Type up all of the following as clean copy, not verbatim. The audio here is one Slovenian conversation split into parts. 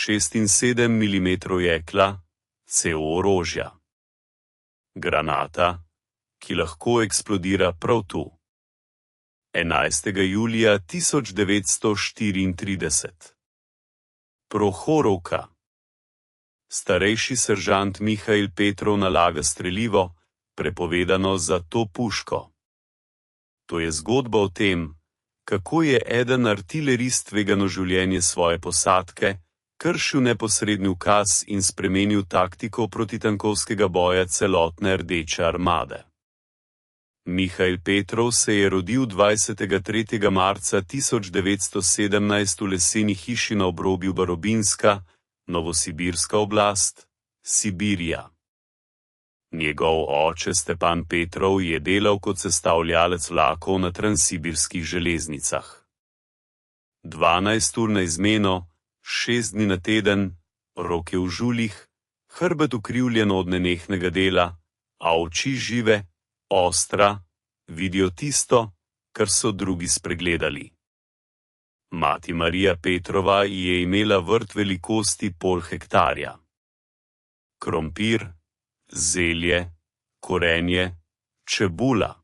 6,7 mm jekla, CO orožja. Granata, ki lahko eksplodira prav tu. 11. julija 1934. Prohorovka. Starejši seržant Mihail Petrov nalaga strelivo, prepovedano za to puško. To je zgodba o tem, kako je eden artilerist tvegano življenje svoje posadke, kršil neposredni ukaz in spremenil taktiko protitankovskega boja celotne Rdeče armade. Mihail Petrov se je rodil 23. marca 1917 v leseni hiši na obrobju Barobinska, Novosibirska oblast, Sibirija. Njegov oče Stepan Petrov je delal kot sestavljalec vlakov na transsibirskih železnicah. 12 ur na izmeno, 6 dni na teden, roke v žuljih, hrbet ukrivljen od nenehnega dela, a oči žive, ostra, vidijo tisto, kar so drugi spregledali. Mati Marija Petrova je imela vrt velikosti pol hektarja. Krompir, zelje, korenje, čebula.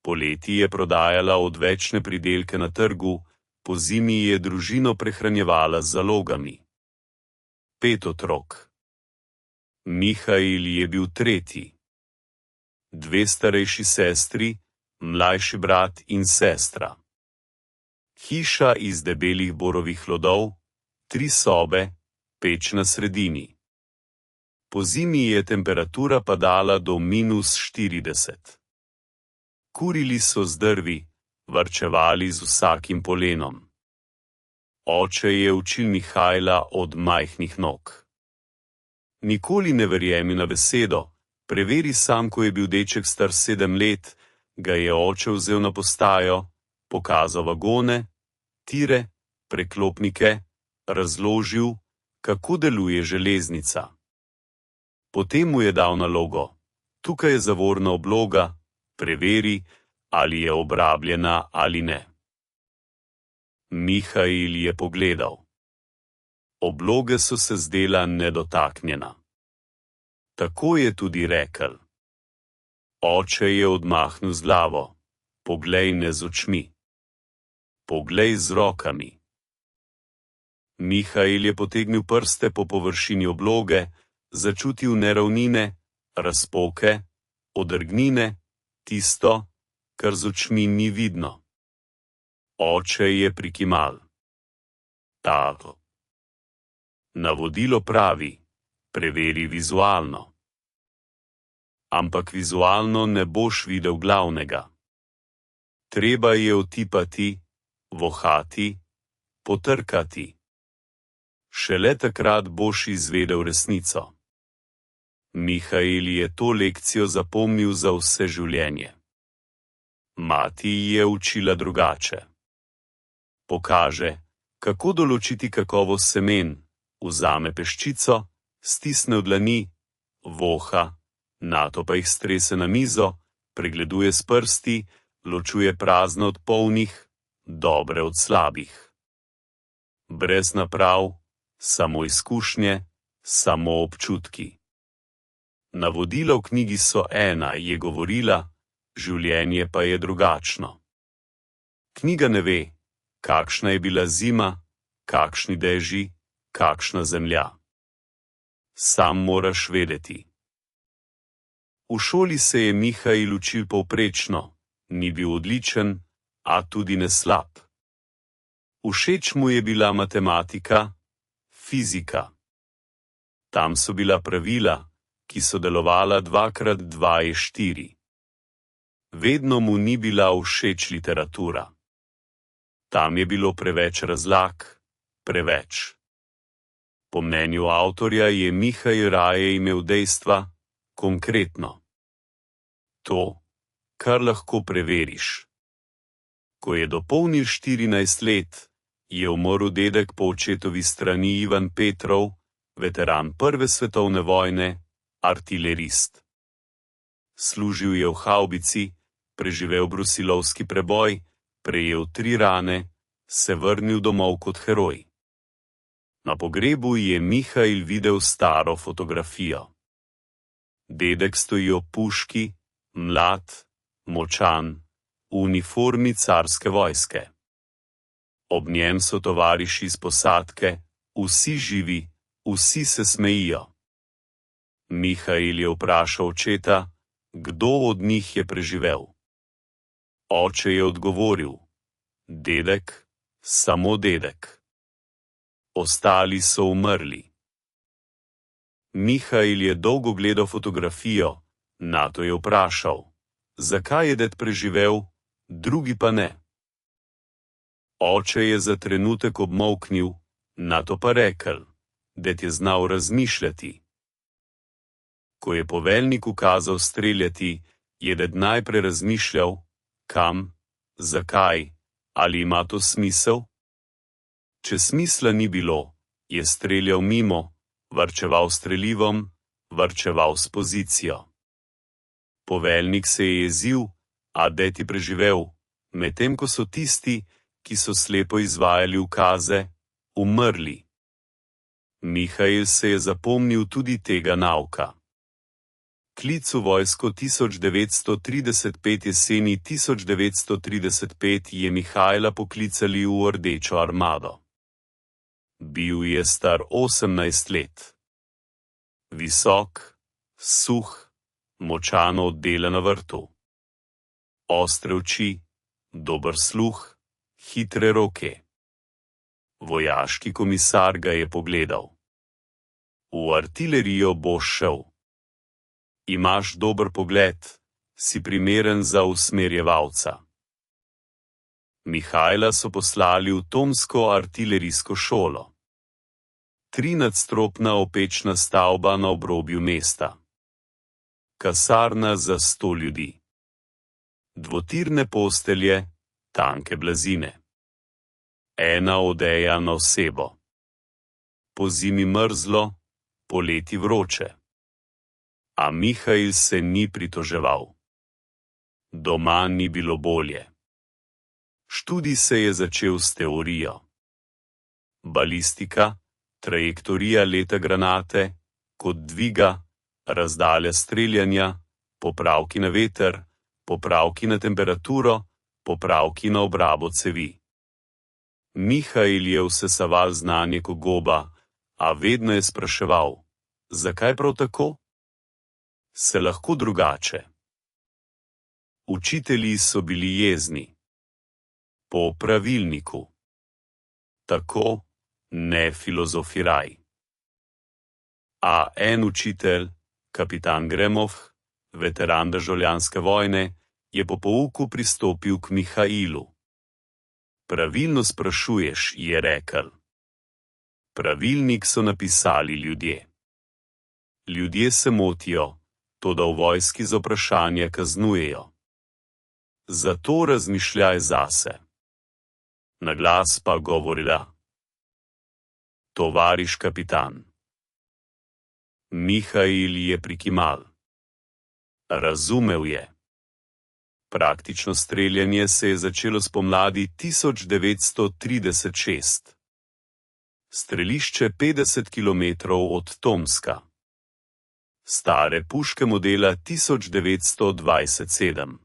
Poleti je prodajala odvečne pridelke na trgu, pozimi je družino prehranjevala z zalogami. 5 otrok. Mihail je bil tretji. 2 starejši sestri, mlajši brat in sestra. Hiša iz debelih borovih hlodov, 3 sobe, peč na sredini. Pozimi je temperatura padala do -40. Kurili so z drvi, varčevali z vsakim polenom. Oče je učil Mihajla od majhnih nog. Nikoli ne verjemi na besedo, preveri sam, ko je bil deček star 7 let, ga je oče vzel na postajo, pokazal vagone, tire, preklopnike, razložil, kako deluje železnica. Potem mu je dal nalogo: tukaj je zavorna obloga, preveri, ali je obrabljena ali ne. Mihail je pogledal. Obloge so se zdela nedotaknjena. Tako je tudi rekel. Oče je odmahnil z glavo: poglej ne z očmi. Poglej z rokami. Mihail je potegnil prste po površini obloge, začutil neravnine, razpoke, odrgnine, tisto, kar z očmi ni vidno. Oče je prikimal. Tako. Navodilo pravi: preveri vizualno. Ampak vizualno ne boš videl glavnega. Treba je otipati, vohati, potrkati. Šele takrat boš izvedel resnico. Mihail je to lekcijo zapomnil za vse življenje. Mati je učila drugače. Pokaže, kako določiti kakovost semen, vzame peščico, stisne v dlani, voha, nato pa jih strese na mizo, pregleduje s prsti, ločuje prazne od polnih, dobre od slabih. Brez naprav, samo izkušnje, samo občutki. Navodila v knjigi so ena, je govorila, življenje pa je drugačno. Knjiga ne ve, kakšna je bila zima, kakšni dežji, kakšna zemlja. Sam moraš vedeti. V šoli se je Mihail učil povprečno, ni bil odličen, a tudi ne slab. Všeč mu je bila matematika, fizika. Tam so bila pravila, ki so delovala 2x2 je 4. Vedno mu ni bila všeč literatura. Tam je bilo preveč razlag, preveč. Po mnenju avtorja je Mihail raje imel dejstva, konkretno. To, kar lahko preveriš. Ko je dopolnil 14 let, je umrl dedek po očetovi strani Ivan Petrov, veteran Prve svetovne vojne, artilerist. Služil je v havbici, preživel brusilovski preboj, prejel 3 rane, se vrnil domov kot heroj. Na pogrebu je Mihail videl staro fotografijo. Dedek stoji ob puški, mlad, močan, v uniformi carske vojske. Ob njem so tovariši iz posadke, vsi živi, vsi se smejijo. Mihail je vprašal očeta, kdo od njih je preživel. Oče je odgovoril: dedek, samo dedek. Ostali so umrli. Mihail je dolgo gledal fotografijo, nato je vprašal, zakaj je ded preživel, drugi pa ne. Oče je za trenutek obmolknil, nato pa rekel, ded je znal razmišljati. Ko je poveljnik ukazal streljati, je ded najprej razmišljal, kam, zakaj, ali ima to smisel? Če smisla ni bilo, je streljal mimo, varčeval s strelivom, varčeval s pozicijo. Poveljnik se je jezil, a ded je preživel, medtem ko so tisti, ki so slepo izvajali ukaze, umrli. Mihail se je zapomnil tudi tega nauka. Klic v vojsko 1935 jeseni 1935 je Mihaila poklicali v Rdečo armado. Bil je star 18 let. Visok, suh, močan oddelan na vrtu. Ostre oči, dober sluh, hitre roke. Vojaški komisar ga je pogledal. V artilerijo boš šel. Imaš dober pogled, si primeren za usmerjevalca. Mihaila so poslali v Tomsko artilerijsko šolo. 3-nadstropna opečna stavba na obrobju mesta. Kasarna za 100 ljudi. Dvotirne postelje, tanke blazine. Ena odeja na osebo. Pozimi mrzlo, poleti vroče. A Mihail se ni pritoževal. Doma ni bilo bolje. Študij se je začel s teorijo. Balistika, trajektorija leta granate, kot dviga, razdalja streljanja, popravki na veter, popravki na temperaturo, popravki na obrabo cevi. Mihail je vsesaval znanje kot goba, a vedno je spraševal, zakaj prav tako? Se lahko drugače. Učitelji so bili jezni. Po pravilniku. Tako, ne filozofiraj. A en učitelj, kapitan Gremov, veteran državljanske vojne, je po pouku pristopil k Mihailu. Pravilno sprašuješ, je rekel. Pravilnik so napisali ljudje. Ljudje se motijo, toda v vojski za vprašanje kaznujejo. Zato razmišljaj zase. Na glas pa govorila. Tovariš kapitan. Mihail je prikimal. Razumel je. Praktično streljanje se je začelo spomladi 1936. Strelišče 50 km od Tomska. Stare puške modela 1927.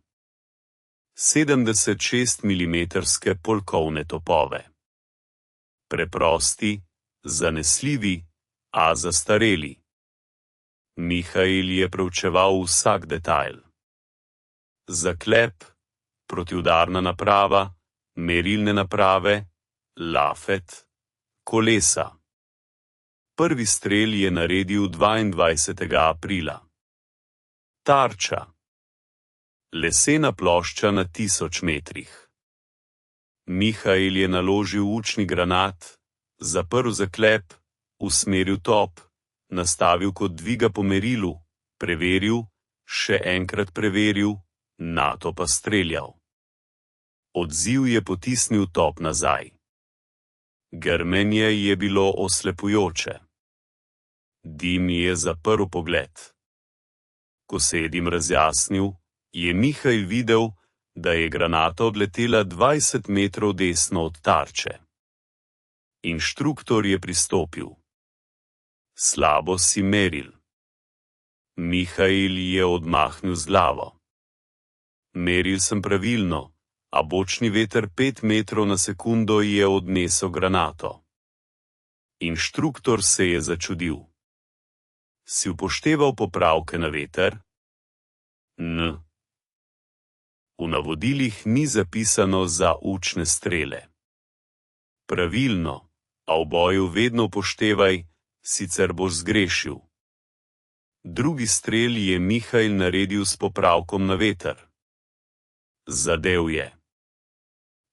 76 mm polkovne topove. Preprosti, zanesljivi, a zastareli. Mihail je preučeval vsak detajl. Zaklep, protiudarna naprava, merilne naprave, lafet, kolesa. Prvi strel je naredil 22. aprila. Tarča. Lesena plošča na 1000 metrih. Mihail je naložil učni granat, zaprl zaklep, usmeril top, nastavil kot dviga po merilu, preveril, še enkrat preveril, nato pa streljal. Odziv je potisnil top nazaj. Grmenje je bilo oslepujoče. Dim je zaprl pogled. Ko se je dim razjasnil, je Mihail videl, da je granata odletela 20 metrov desno od tarče. Inštruktor je pristopil. Slabo si meril. Mihail je odmahnil z glavo. Meril sem pravilno, a bočni veter 5 metrov na sekundo je odnesel granato. Inštruktor se je začudil. Si upošteval popravke na veter? N. V navodilih ni zapisano za učne strele. Pravilno, a v boju vedno upoštevaj, sicer boš zgrešil. Drugi strel je Mihail naredil s popravkom na veter. Zadev je.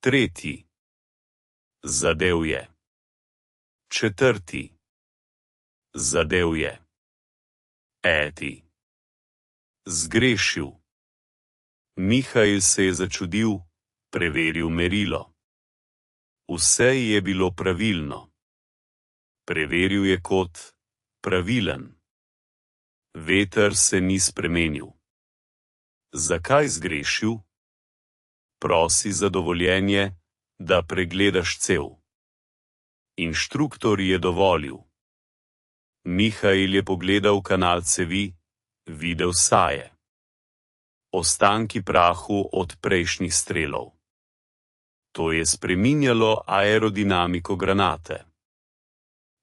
Tretji. Zadev je. Četrti. Zadev je. Peti. Zgrešil. Mihail se je začudil, preveril merilo. Vse je bilo pravilno. Preveril je kot pravilen. Veter se ni spremenil. Zakaj zgrešil? Prosi za dovoljenje, da pregledaš cev. Inštruktor je dovolil. Mihail je pogledal kanal cevi, videl saje. Ostanki prahu od prejšnjih strelov. To je spreminjalo aerodinamiko granate.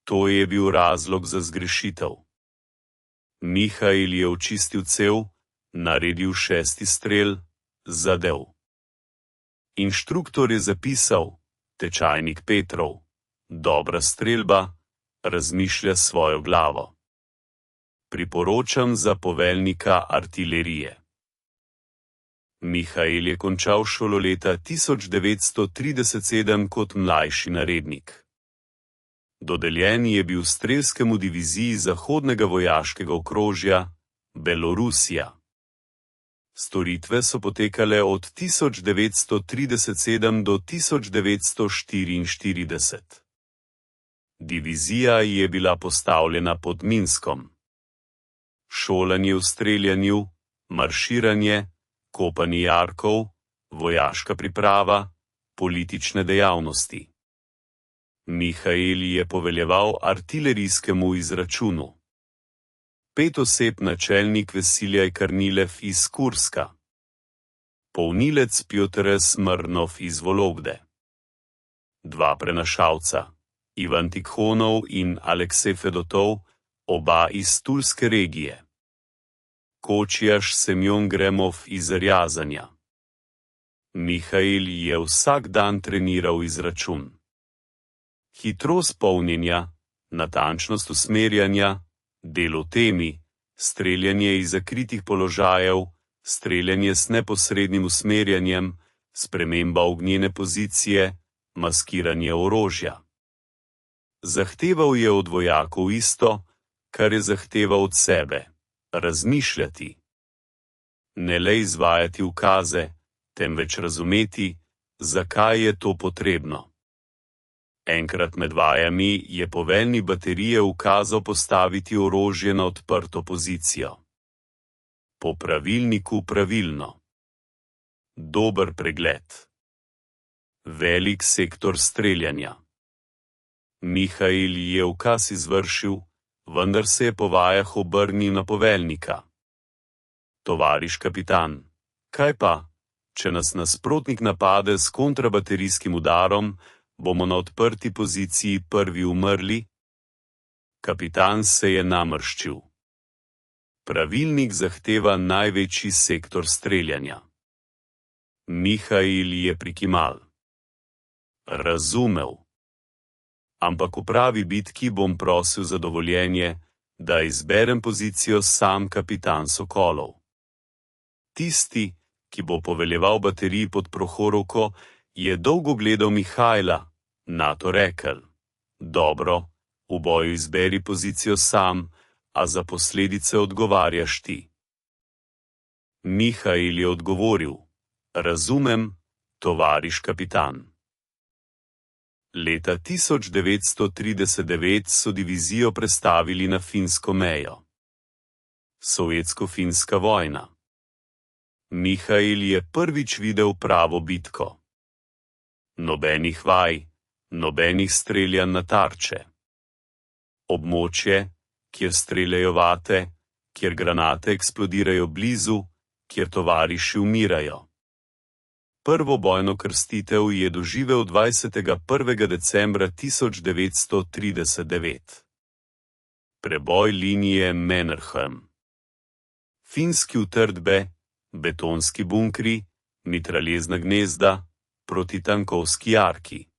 To je bil razlog za zgrešitev. Mihail je očistil cev, naredil 6. strel, zadev. Inštruktor je zapisal, tečajnik Petrov, dobra strelba, razmišlja svojo glavo. Priporočam za poveljnika artilerije. Mihail je končal šolo leta 1937 kot mlajši narednik. Dodeljen je bil strelskemu diviziji Zahodnega vojaškega okrožja, Belorusija. Storitve so potekale od 1937 do 1944. Divizija je bila postavljena pod Minskom. Šolanje v streljanju, marširanje, kopanje jarkov, vojaška priprava, politične dejavnosti. Mihail je poveljeval artilerijskemu izračunu. 5 oseb načelnik Vasiljaj Karnilev iz Kurska. Polnilec Pjotr Smrnov iz Volovde. 2 prenašalca, Ivan Tikhonov in Aleksej Fedotov, oba iz Tulske regije. Kočijaš Semjon Gremov iz Rjazanja. Mihail je vsak dan treniral izračun. Hitrost polnjenja, natančnost usmerjanja, delo temi, streljanje iz zakritih položajev, streljanje s neposrednim usmerjanjem, sprememba ognjene pozicije, maskiranje orožja. Zahteval je od vojakov isto, kar je zahteval od sebe, razmišljati. Ne le izvajati ukaze, temveč razumeti, zakaj je to potrebno. Enkrat med vajami je poveljnik baterije ukazal postaviti orožje na odprto pozicijo. Po pravilniku pravilno. Dober pregled. Velik sektor streljanja. Mihail je ukaz izvršil, vendar se je po vajah obrnil na poveljnika. Tovariš kapitan, kaj pa, če nas nasprotnik napade s kontrabaterijskim udarom, bomo na odprti poziciji prvi umrli? Kapitan se je namrščil. Pravilnik zahteva največji sektor streljanja. Mihail je prikimal. Razumel. Ampak v pravi bitki bom prosil za dovoljenje, da izberem pozicijo sam kapitan Sokolov. Tisti, ki bo poveljeval bateriji pod Prohorovko, je dolgo gledal Mihaila, nato rekel: dobro, v boju izberi pozicijo sam, a za posledice odgovarjaš ti. Mihail je odgovoril: razumem, tovariš kapitan. Leta 1939 so divizijo prestavili na finsko mejo. Sovjetsko-finska vojna. Mihail je prvič videl pravo bitko. Nobenih vaj, Nobenih streljanj na tarče. Območje, kjer streljajo vate, kjer granate eksplodirajo blizu, kjer tovariši umirajo. Prvo bojno krstitev je doživel 21. decembra 1939. Preboj linije Mannerheim. Finski utrdbe, betonski bunkri, mitraljezna gnezda, protitankovski jarki.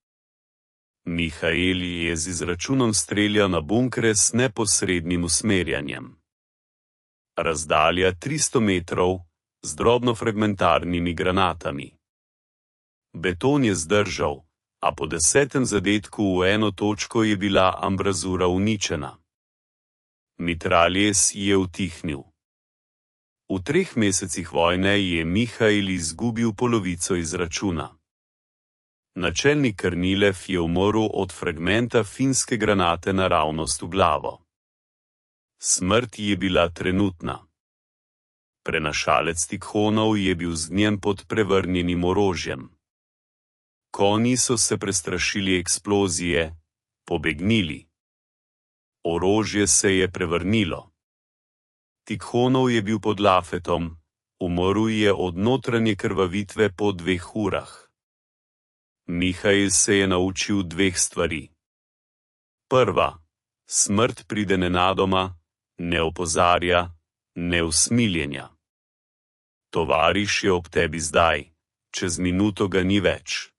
Mihael je z izračunom streljal na bunkre s neposrednim usmerjanjem. Razdalja 300 metrov, z drobnofragmentarnimi granatami. Beton je zdržal, a po 10. zadetku v eno točko je bila ambrazura uničena. Mitraljez je utihnil. V 3 mesecih vojne je Mihael izgubil polovico izračuna. Načelnik Krnilev je umrl od fragmenta finske granate naravnost v glavo. Smrt je bila trenutna. Prenašalec Tikhonov je bil zgnjen pod prevrnjenim orožjem. Konji so se prestrašili eksplozije, pobegnili. Orožje se je prevrnilo. Tikhonov je bil pod lafetom, umrl je od notranje krvavitve po 2 urah. Mihael se je naučil 2 stvari. Prva, smrt pride nenadoma, ne opozarja, ne usmiljenja. Tovariš je ob tebi zdaj, čez minuto ga ni več.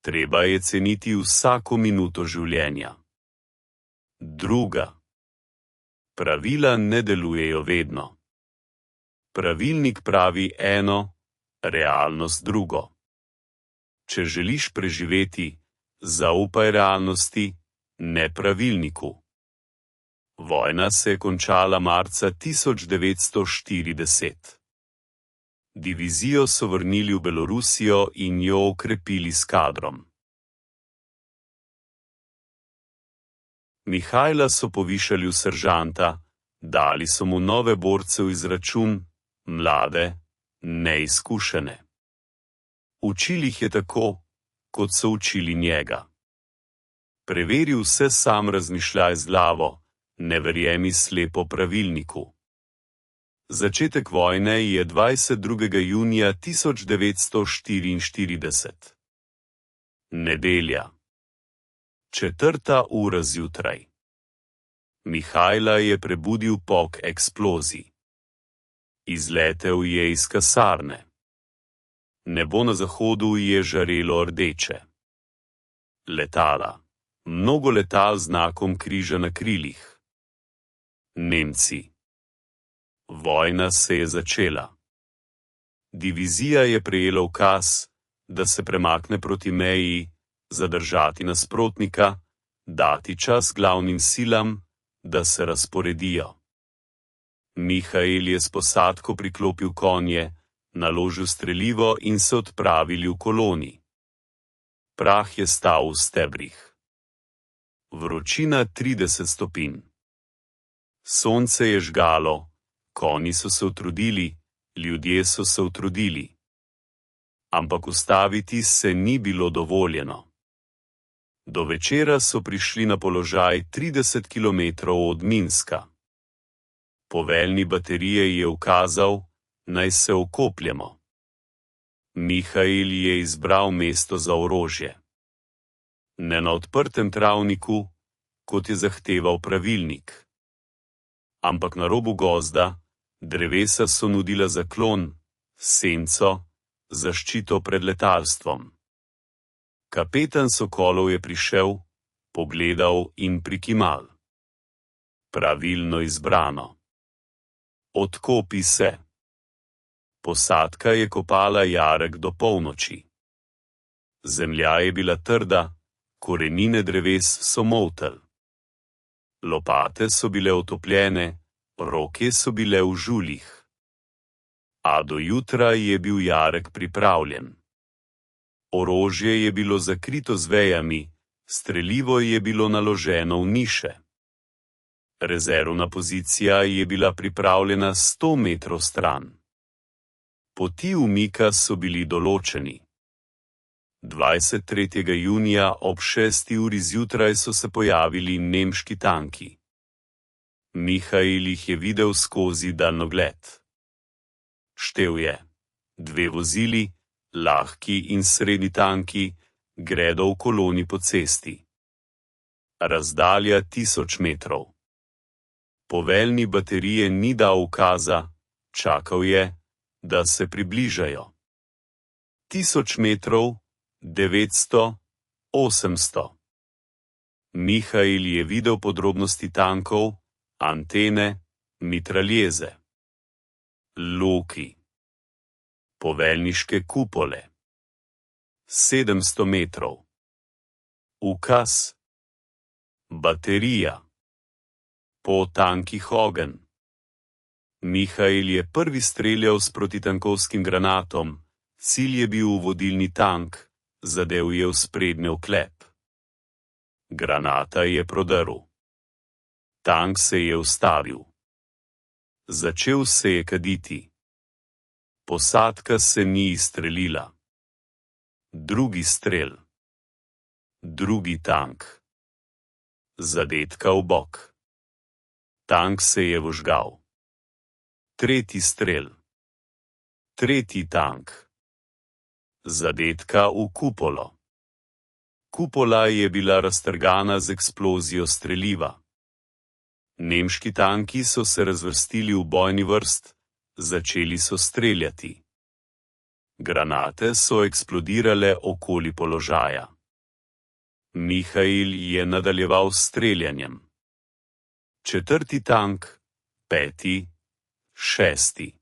Treba je ceniti vsako minuto življenja. Druga. Pravila ne delujejo vedno. Pravilnik pravi eno, realnost drugo. Če želiš preživeti, zaupaj realnosti, ne pravilniku. Vojna se je končala marca 1940. Divizijo so vrnili v Belorusijo in jo okrepili s kadrom. Mihaela so povišali v seržanta, dali so mu nove borce v izračun, mlade, neizkušene. Učili jih je tako, kot so učili njega. Preveri vse sam, razmišljaj z glavo, ne verjemi slepo pravilniku. Začetek vojne je 22. junija 1944. Nedelja. 4. ura zjutraj. Mihaela je prebudil pok eksplozij. Izletel je iz kasarne. Nebo na zahodu je žarelo rdeče. Letala. Mnogo letal z znakom križa na krilih. Nemci. Vojna se je začela. Divizija je prejela ukaz, da se premakne proti meji, zadržati nasprotnika, dati čas glavnim silam, da se razporedijo. Mihael je s posadko priklopil konje, naložil strelivo in se odpravili v koloni. Prah je stal v stebrih. Vročina 30 stopinj. Sonce je žgalo, konji so se utrudili, ljudje so se utrudili. Ampak ustaviti se ni bilo dovoljeno. Do večera so prišli na položaj 30 km od Minska. Poveljnik baterije je ukazal, naj se okopljemo. Mihael je izbral mesto za orožje. Ne na odprtem travniku, kot je zahteval pravilnik. Ampak na robu gozda, drevesa so nudila zaklon, senco, zaščito pred letalstvom. Kapetan Sokolov je prišel, pogledal in prikimal. Pravilno izbrano. Odkopi se. Posadka je kopala jarek do polnoči. Zemlja je bila trda, korenine dreves so moltel. Lopate so bile otopljene, roke so bile v žuljih. A do jutra je bil jarek pripravljen. Orožje je bilo zakrito z vejami, strelivo je bilo naloženo v niše. Rezervna pozicija je bila pripravljena 100 metrov stran. Poti umika so bili določeni. 23. junija ob 6. uri zjutraj so se pojavili nemški tanki. Mihail jih je videl skozi daljnogled. Štel je: 2 vozili, lahki in srednji tanki, gredo v koloni po cesti. Razdalja 1000 metrov. Poveljni baterije ni dal ukaza, čakal je, da se približajo. 1000 metrov, 900, 800. Mihail je videl podrobnosti tankov, antene, mitraljeze. Loki. Poveljniške kupole. 700 metrov. Ukaz. Baterija. Po tankih ogenj. Mihail je prvi streljal s protitankovskim granatom, cilj je bil vodilni tank, zadel je v sprednjo klep. Granata je prodrl. Tank se je ustavil. Začel se je kaditi. Posadka se ni izstrelila. Drugi strel. Drugi tank. Zadetka v bok. Tank se je vžgal. Tretji strel. Tretji tank. Zadetka v kupolo. Kupola je bila raztrgana z eksplozijo streliva. Nemški tanki so se razvrstili v bojni vrst, začeli so streljati. Granate so eksplodirale okoli položaja. Mihail je nadaljeval s streljanjem. 4. tank, 5., 6.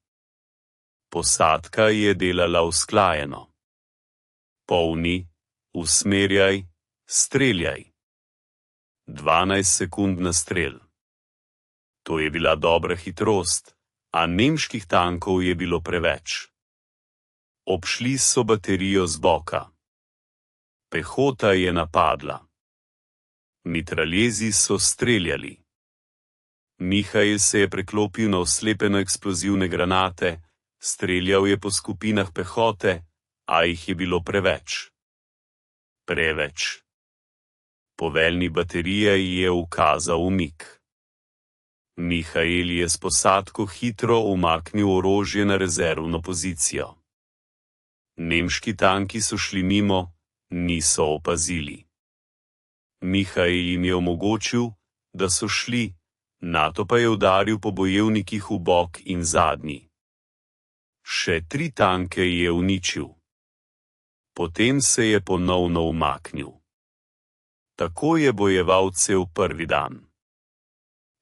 Posadka je delala usklajeno. Polni, usmerjaj, streljaj. 12 sekund na strel. To je bila dobra hitrost, a nemških tankov je bilo preveč. Obšli so baterijo z boka. Pehota je napadla. Mitraljezi so streljali. Mihail se je preklopil na oslepeno eksplozivne granate, streljal je po skupinah pehote, a jih je bilo preveč. Preveč. Poveljni baterije je ukazal umik. Mihail je s posadko hitro umaknil orožje na rezervno pozicijo. Nemški tanki so šli mimo, niso opazili. Mihail jim je omogočil, da so šli, nato pa je udaril po bojevnikih v bok in zadnji. Še 3 tanke je uničil. Potem se je ponovno umaknil. Tako je bojeval cel prvi dan.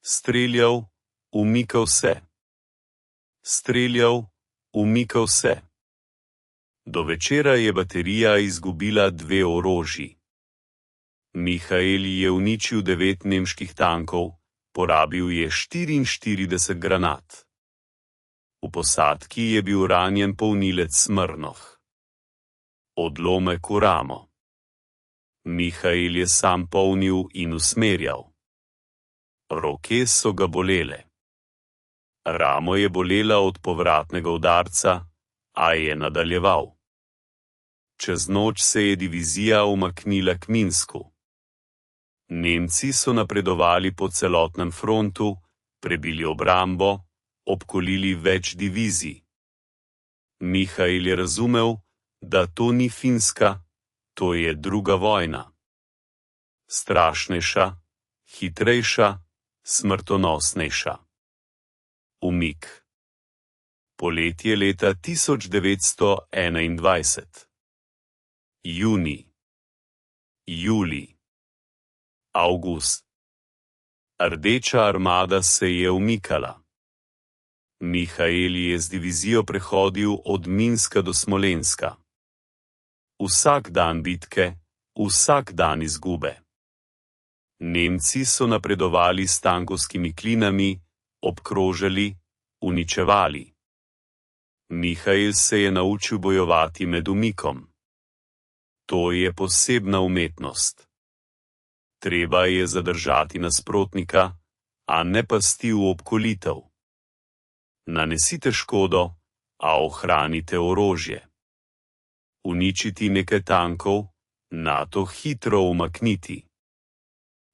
Streljal, umikal se. Streljal, umikal se. Do večera je baterija izgubila 2 orožji. Mihail je uničil 9 nemških tankov, porabil je 44 granat. V posadki je bil ranjen polnilec Smrnoh. Odlomek v ramo. Mihail je sam polnil in usmerjal. Roke so ga bolele. Ramo je bolela od povratnega udarca, a je nadaljeval. Čez noč se je divizija umaknila k Minsku. Nemci so napredovali po celotnem frontu, prebili obrambo, obkolili več divizij. Mihail je razumel, da to ni Finska, to je druga vojna. Strašnejša, hitrejša, smrtonosnejša. Umik. Poletje leta 1921. Junij. Julij. Avgust. Rdeča armada se je umikala. Mihail je z divizijo prehodil od Minska do Smolenska. Vsak dan bitke, vsak dan izgube. Nemci so napredovali s tankovskimi klinami, obkrožali, uničevali. Mihail se je naučil bojevati med umikom. To je posebna umetnost. Treba je zadržati nasprotnika, a ne pasti v obkolitev. Nanesite škodo, a ohranite orožje. uničiti nekaj tankov, nato hitro umakniti.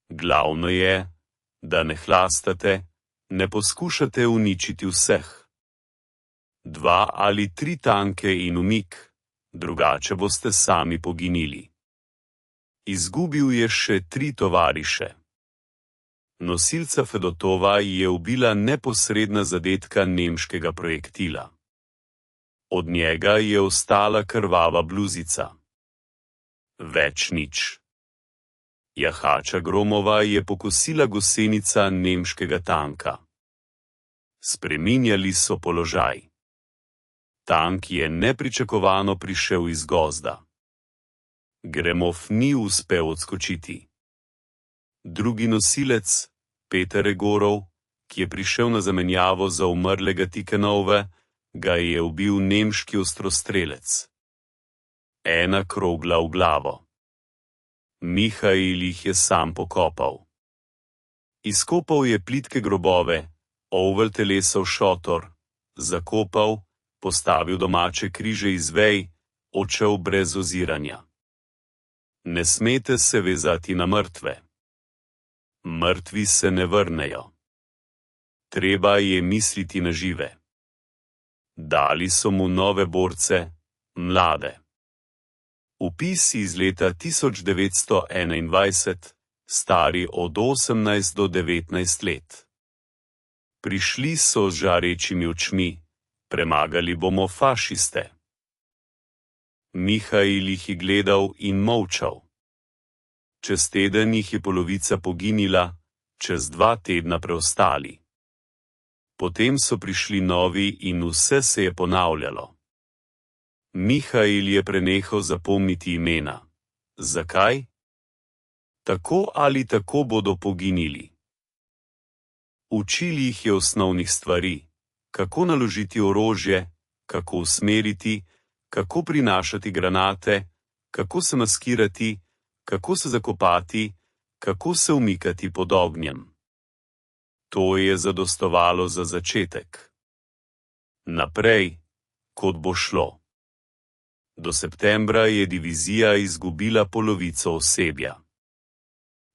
Glavno je, da ne hlastate, ne poskušate uničiti vseh. 2 ali 3 tanke in umik, drugače boste sami poginili. Izgubil je še 3 tovariše. Nosilca Fedotova je ubila neposredna zadetka nemškega projektila. Od njega je ostala krvava bluzica. Več nič. Jahača Gromova je pokosila gosenica nemškega tanka. Spreminjali so položaj. Tank je nepričakovano prišel iz gozda. Gromov ni uspel odskočiti. Drugi nosilec, Peter Egorov, ki je prišel na zamenjavo za umrlega Tikhonovega, ga je ubil nemški ostrostrelec. 1 krogla v glavo. Mihail jih je sam pokopal. Izkopal je plitke grobove, ovel telesa v šotor, zakopal, postavil domače križe iz vej, odšel brez oziranja. Ne smete se vezati na mrtve. Mrtvi se ne vrnejo. Treba je misliti na žive. Dali so mu nove borce, mlade. Vpis iz leta 1921, stari od 18 do 19 let. Prišli so z žarečimi očmi, premagali bomo fašiste. Mihail jih je gledal in molčal. Čez teden jih je polovica poginila, čez 2 tedna preostali. Potem so prišli novi in vse se je ponavljalo. Mihail je prenehal zapomniti imena. Zakaj? Tako ali tako bodo poginili. Učili jih je osnovnih stvari, kako naložiti orožje, kako usmeriti, kako prinašati granate, kako se maskirati, kako se zakopati, kako se umikati pod ognjem. To je zadostovalo za začetek. Naprej, kot bo šlo. Do septembra je divizija izgubila polovico osebja.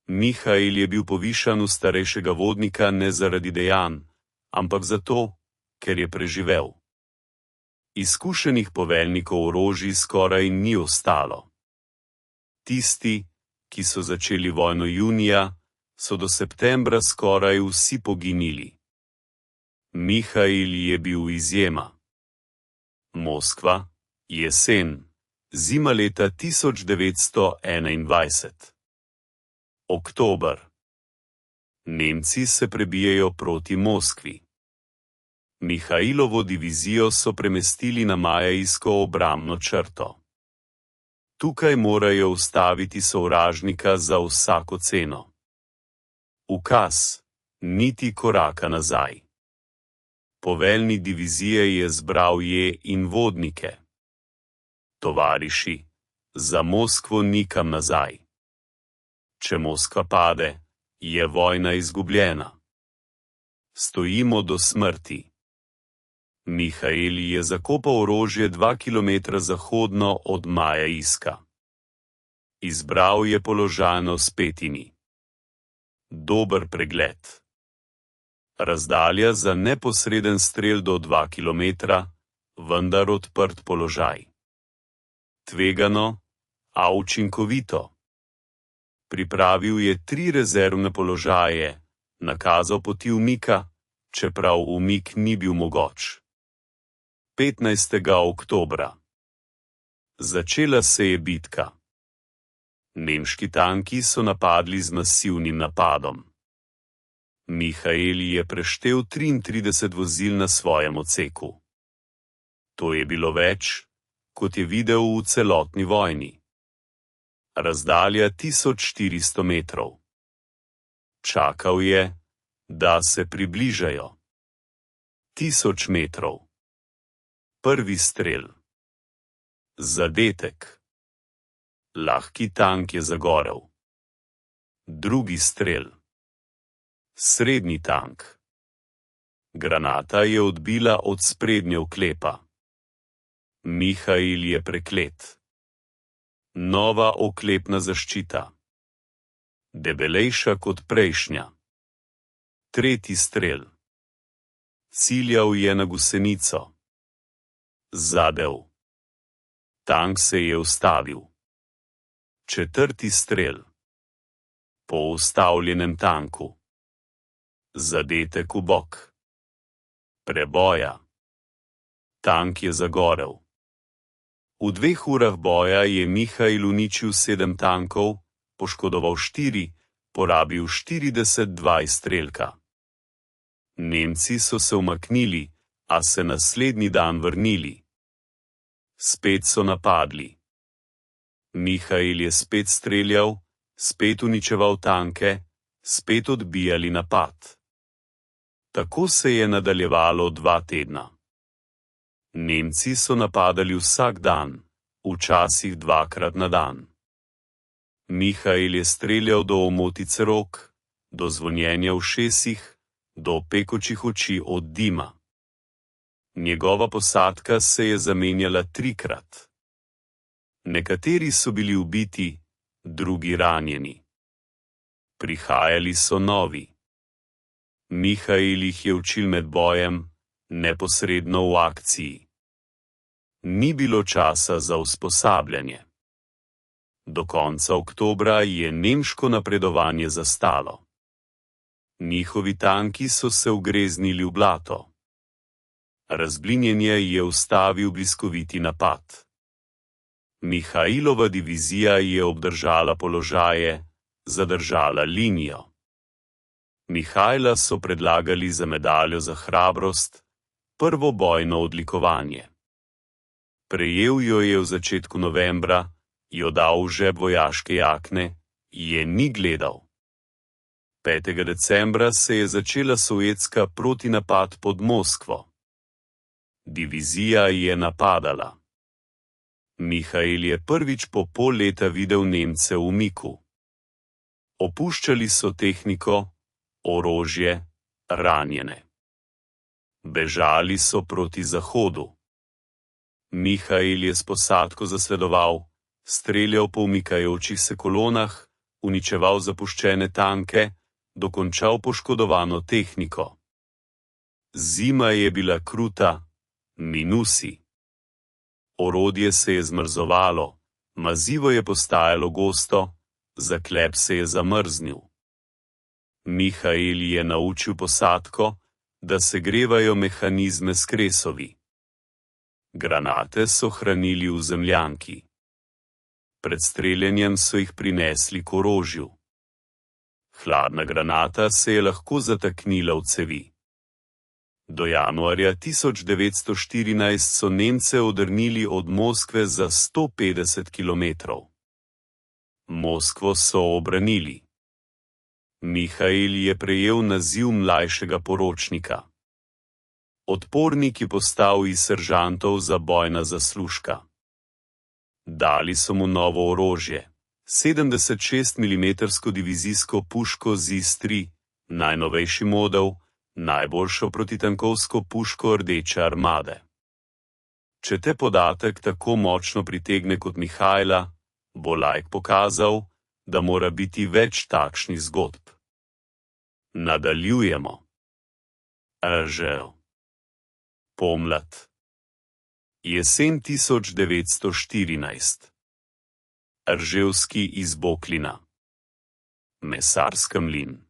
Mihail je bil povišan v starejšega vodnika ne zaradi dejanj, ampak zato, ker je preživel. Izkušenih poveljnikov orožij skoraj ni ostalo. Tisti, ki so začeli vojno junija, so do septembra skoraj vsi poginili. Mihail je bil izjema. Moskva, jesen, zima leta 1921. Oktober. Nemci se prebijajo proti Moskvi. Mihailovo divizijo so premestili na Majajsko obrambno črto. Tukaj morajo ustaviti sovražnika za vsako ceno. Ukaz: niti koraka nazaj. Poveljnik divizije je zbral je in vodnike. Tovariši, za Moskvo nikam nazaj. Če Moskva pade, je vojna izgubljena. Stojimo do smrti. Mihail je zakopal orožje 2 km zahodno od Majajska. Izbral je položajno s petimi. Dober pregled. Razdalja za neposreden strel do 2 km, vendar odprt položaj. Tvegano, a učinkovito. Pripravil je 3 rezervne položaje, nakazal poti umika, čeprav umik ni bil mogoč. 15. oktobra. Začela se je bitka. Nemški tanki so napadli z masivnim napadom. Mihail je preštel 33 vozil na svojem odseku. To je bilo več, kot je videl v celotni vojni. Razdalja 1400 metrov. Čakal je, da se približajo. 1000 metrov. Prvi strel. Zadetek. Lahki tank je zagorel. Drugi strel. Srednji tank. Granata je odbila od sprednje oklepa. Mihail je preklet. Nova oklepna zaščita. Debelejša kot prejšnja. Tretji strel. Ciljal je na gusenico. Zadev. Tank se je ustavil. Četrti strel. Po ustavljenem tanku. Zadetek v bok. Preboja. Tank je zagorel. V 2 urah boja je Mihail uničil 7 tankov, poškodoval 4, porabil 42 izstrelka. Nemci so se umaknili, a se naslednji dan vrnili. Spet so napadli. Mihail je spet streljal, spet uničeval tanke, spet odbijali napad. Tako se je nadaljevalo 2 tedna. Nemci so napadali vsak dan, včasih 2-krat na dan. Mihail je streljal do omotice rok, do zvonjenja v ušesih, do pekočih oči od dima. Njegova posadka se je zamenjala 3-krat. Nekateri so bili ubiti, drugi ranjeni. Prihajali so novi. Mihail jih je učil med bojem, neposredno v akciji. Ni bilo časa za usposabljanje. Do konca oktobra je nemško napredovanje zastalo. Njihovi tanki so se ugreznili v blato. Razblinjenje je ustavil bliskoviti napad. Mihailova divizija je obdržala položaje, zadržala linijo. Mihaila so predlagali za medaljo za hrabrost, prvo bojno odlikovanje. Prejel jo je v začetku novembra, jo dal v žep vojaške jakne, je ni gledal. 5. decembra se je začela sovjetska protinapad pod Moskvo. Divizija je napadala. Mihail je prvič po pol leta videl Nemce v umiku. Opuščali so tehniko, orožje, ranjene. Bežali so proti zahodu. Mihail je s posadko zasledoval, streljal po umikajočih se kolonah, uničeval zapuščene tanke, dokončal poškodovano tehniko. Zima je bila kruta, minusi. Orodje se je zmrzovalo, mazivo je postajalo gosto, zaklep se je zamrznil. Mihail je naučil posadko, da segrevajo mehanizme s kresovi. Granate so hranili v zemljanki. Pred streljanjem so jih prinesli k orožju. Hladna granata se je lahko zataknila v cevi. Do januarja 1914 so Nemce odrnili od Moskve za 150 kilometrov. Moskvo so obranili. Mihail je prejel naziv mlajšega poročnika. Odpornik je postal iz seržantov za bojna zaslužka. Dali so mu novo orožje, 76 mm divizijsko puško ZIS-3, najnovejši model, najboljšo protitankovsko puško Rdeče armade. Če te podatek tako močno pritegne kot Mihaila, bo laik pokazal, da mora biti več takšnih zgodb. Nadaljujemo. Eržel. Pomlad. Jesen 1914. Erževski iz Boklina. Mesarska mlin.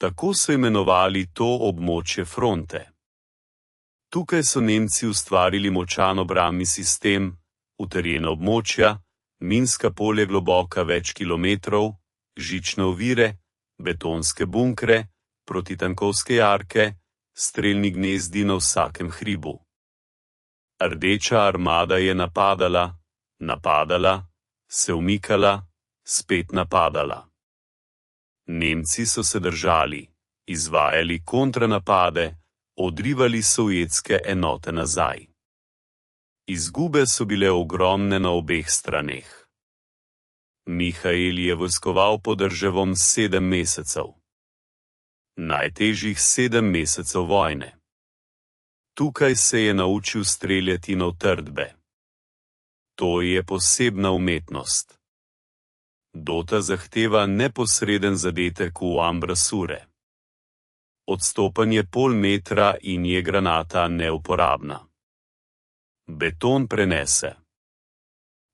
Tako so imenovali to območje fronte. Tukaj so Nemci ustvarili močan obrambni sistem, utrjena območja, minska polja globoka več kilometrov, žične ovire, betonske bunkre, protitankovske jarke, strelni gnezdi na vsakem hribu. Rdeča armada je napadala, se umikala, spet napadala. Nemci so se držali, izvajali kontranapade, odrivali sovjetske enote nazaj. Izgube so bile ogromne na obeh straneh. Mihail je vojskoval pod Erževom 7 mesecev. Najtežjih 7 mesecev vojne. Tukaj se je naučil streljati na utrdbe. To je posebna umetnost. Dota zahteva neposreden zadetek v ambrasure. Odstopanje pol metra in je granata neuporabna. Beton prenese.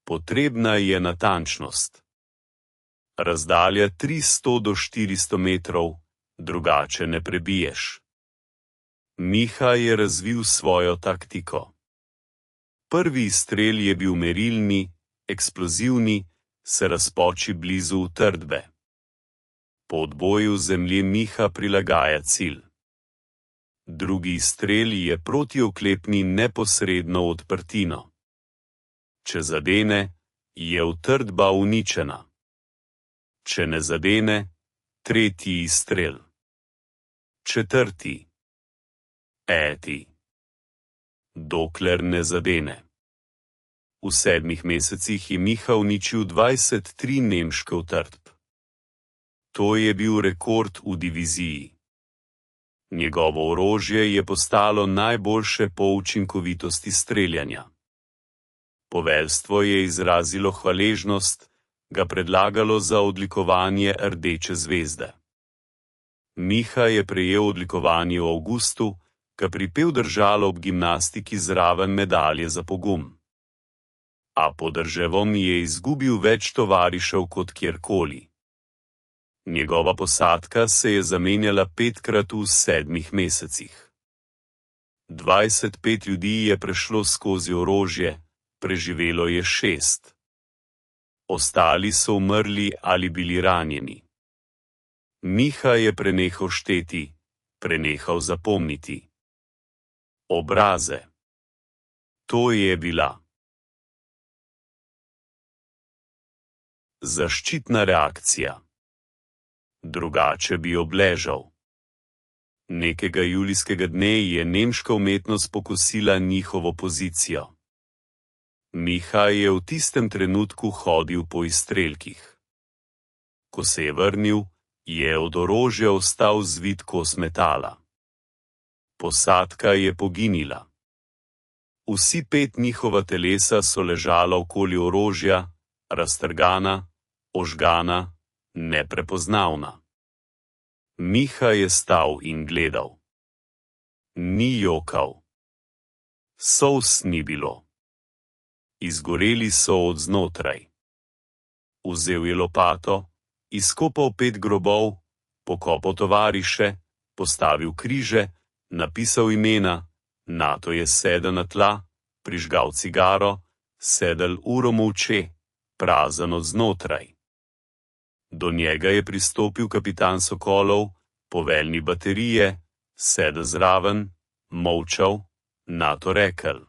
Potrebna je natančnost. Razdalja 300 do 400 metrov, drugače ne prebiješ. Miha je razvil svojo taktiko. Prvi izstrel je bil merilni, eksplozivni, se razpoči blizu utrdbe. Po odboju zemlje Miha prilagaja cilj. Drugi izstrel je protioklepni neposredno v odprtino. Če zadene, je utrdba uničena. Če ne zadene, tretji izstrel. Četrti. Peti. Dokler ne zadene. V 7 mesecih je Miha uničil 23 nemške utrdb. To je bil rekord v diviziji. Njegovo orožje je postalo najboljše po učinkovitosti streljanja. Poveljstvo je izrazilo hvaležnost, ga predlagalo za odlikovanje Rdeče zvezde. Miha je prejel odlikovanje v avgustu, ga pripel držalo ob gimnastiki zraven medalje za pogum. A pod Rdeževom je izgubil več tovarišev kot kjerkoli. Njegova posadka se je zamenjala 5krat v 7 mesecih. 25 ljudi je prešlo skozi orožje, preživelo je 6. Ostali so umrli ali bili ranjeni. Miha je prenehal šteti, prenehal zapomniti. Obraze. To je bila zaščitna reakcija. Drugače bi obležal. Nekega julijskega dne je nemška umetnost pokosila njihovo pozicijo. Miha je v tistem trenutku hodil po izstrelkih. Ko se je vrnil, je od orožja ostal zvit kos metala. Posadka je poginila. Vsi 5 njihova telesa so ležala okoli orožja, raztrgana, ožgana, neprepoznavna. Miha je stal in gledal. Ni jokal. Solz ni bilo. Izgoreli so od znotraj. Vzel je lopato, izkopal 5 grobov, pokopal tovariše, postavil križe, napisal imena, nato je sedel na tla, prižgal cigaro, sedel uro molče, prazen od znotraj. Do njega je pristopil kapitan Sokolov, poveljnik baterije, sedel zraven, molčal, nato rekel: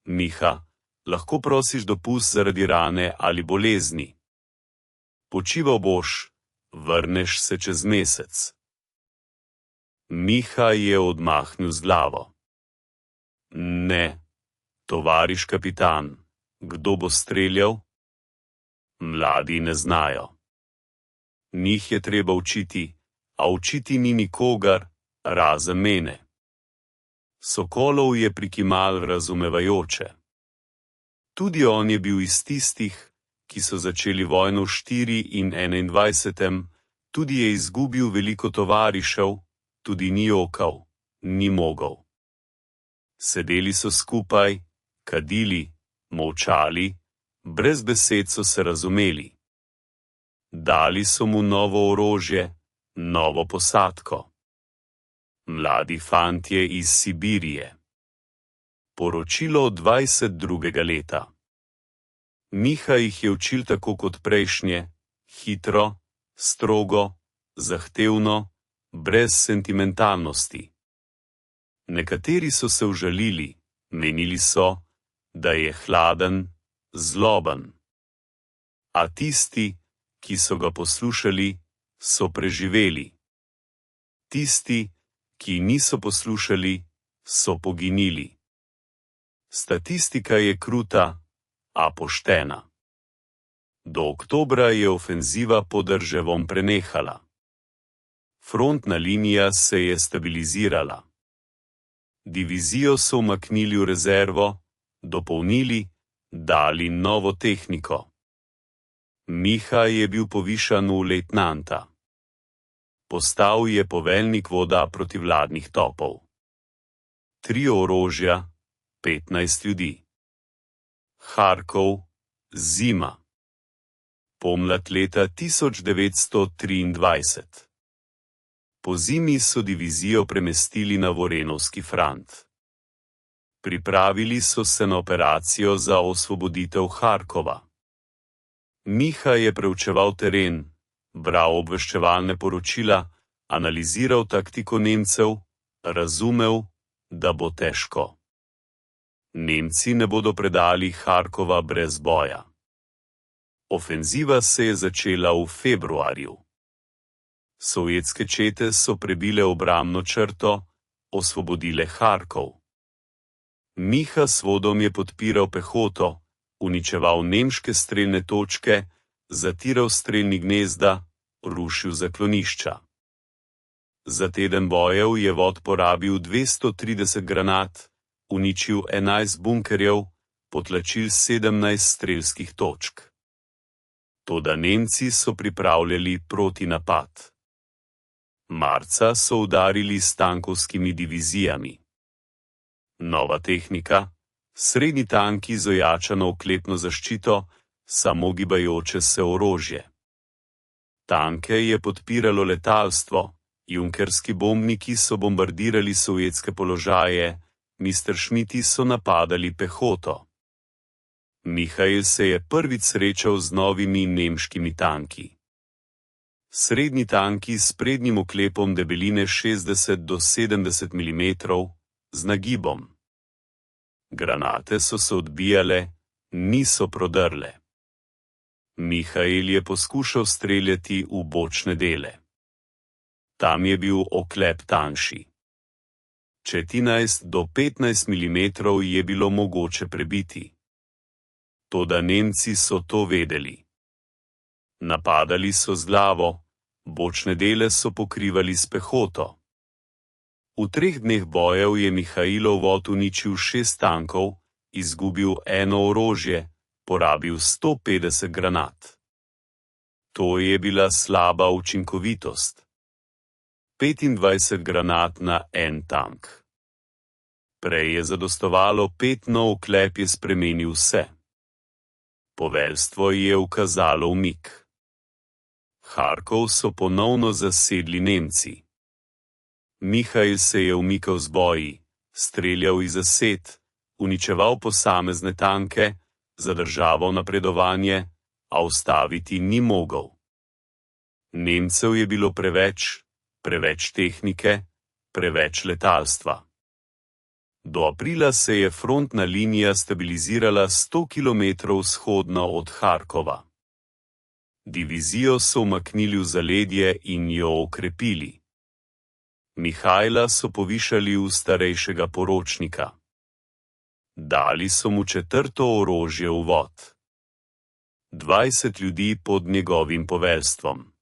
Miha, lahko prosiš dopust zaradi rane ali bolezni. Počival boš, vrneš se čez mesec. Miha je odmahnil z glavo. Ne, tovariš kapitan, kdo bo streljal? Mladi ne znajo. Njih je treba učiti, a učiti ni nikogar, razen mene. Sokolov je prikimal razumevajoče. Tudi on je bil iz tistih, ki so začeli vojno v 4 in 21, tudi je izgubil veliko tovarišev, tudi ni jokal, ni mogel. Sedeli so skupaj, kadili, molčali, brez besed so se razumeli. Dali so mu novo orožje, novo posadko. Mladi fantje iz Sibirije. Poročilo od 22. leta. Miha jih je učil tako kot prejšnje, hitro, strogo, zahtevno, brez sentimentalnosti. Nekateri so se užalili, menili so, da je hladen, zloben. A tisti, ki so ga poslušali, so preživeli. Tisti, ki niso poslušali, so poginili. Statistika je kruta, a poštena. Do oktobra je ofenziva pod Rdeževom prenehala. Frontna linija se je stabilizirala. Divizijo so umaknili v rezervo, dopolnili, dali novo tehniko. Miha je bil povišan v lejtnanta. Postal je poveljnik voda protivladnih topov. 3 orožja, 15 ljudi. Harkov, zima. Pomlad leta 1923. Po zimi so divizijo premestili na Vorenovski front. Pripravili so se na operacijo za osvoboditev Harkova. Miha je preučeval teren, bral obveščevalne poročila, analiziral taktiko Nemcev, razumel, da bo težko. Nemci ne bodo predali Harkova brez boja. Ofenziva se je začela v februarju. Sovjetske čete so prebile obrambno črto, osvobodile Harkov. Miha s vodom je podpiral pehoto, uničeval nemške strelne točke, zatiral strelni gnezda, rušil zaklonišča. Za teden bojev je vod porabil 230 granat, uničil 11 bunkerjev, potlačil 17 strelskih točk. Toda Nemci so pripravljali protinapad. Marca so udarili s tankovskimi divizijami. Nova tehnika, srednji tanki z ojačano oklepno zaščito, samo gibajoče se orožje. Tanke je podpiralo letalstvo, junkerski bombniki so bombardirali sovjetske položaje, Messerschmitti so napadali pehoto. Mihail se je prvič srečal z novimi nemškimi tanki. Srednji tanki s prednjim oklepom debeline 60 do 70 mm, z nagibom. Granate so se odbijale, niso prodrle. Mihail je poskušal streljati v bočne dele. Tam je bil oklep tanjši. 14 do 15 mm je bilo mogoče prebiti. Toda Nemci so to vedeli. Napadali so z glavo, bočne dele so pokrivali s pehoto. V 3 dneh bojev je Mihailov vod uničil 6 tankov, izgubil 1 orožje, porabil 150 granat. To je bila slaba učinkovitost. 25 granat na 1 tank. Prej je zadostovalo 5, nov oklep je spremenil vse. Poveljstvo je ukazalo umik. Harkov so ponovno zasedli Nemci. Mihail se je umikal z boji, streljal iz zased, uničeval posamezne tanke, zadržaval napredovanje, a ustaviti ni mogel. Nemcev je bilo preveč tehnike, preveč letalstva. Do aprila se je frontna linija stabilizirala 100 km vzhodno od Harkova. Divizijo so umaknili v zaledje in jo okrepili. Mihaila so povišali v starejšega poročnika. Dali so mu 4. orožje v vod. 20 ljudi pod njegovim poveljstvom.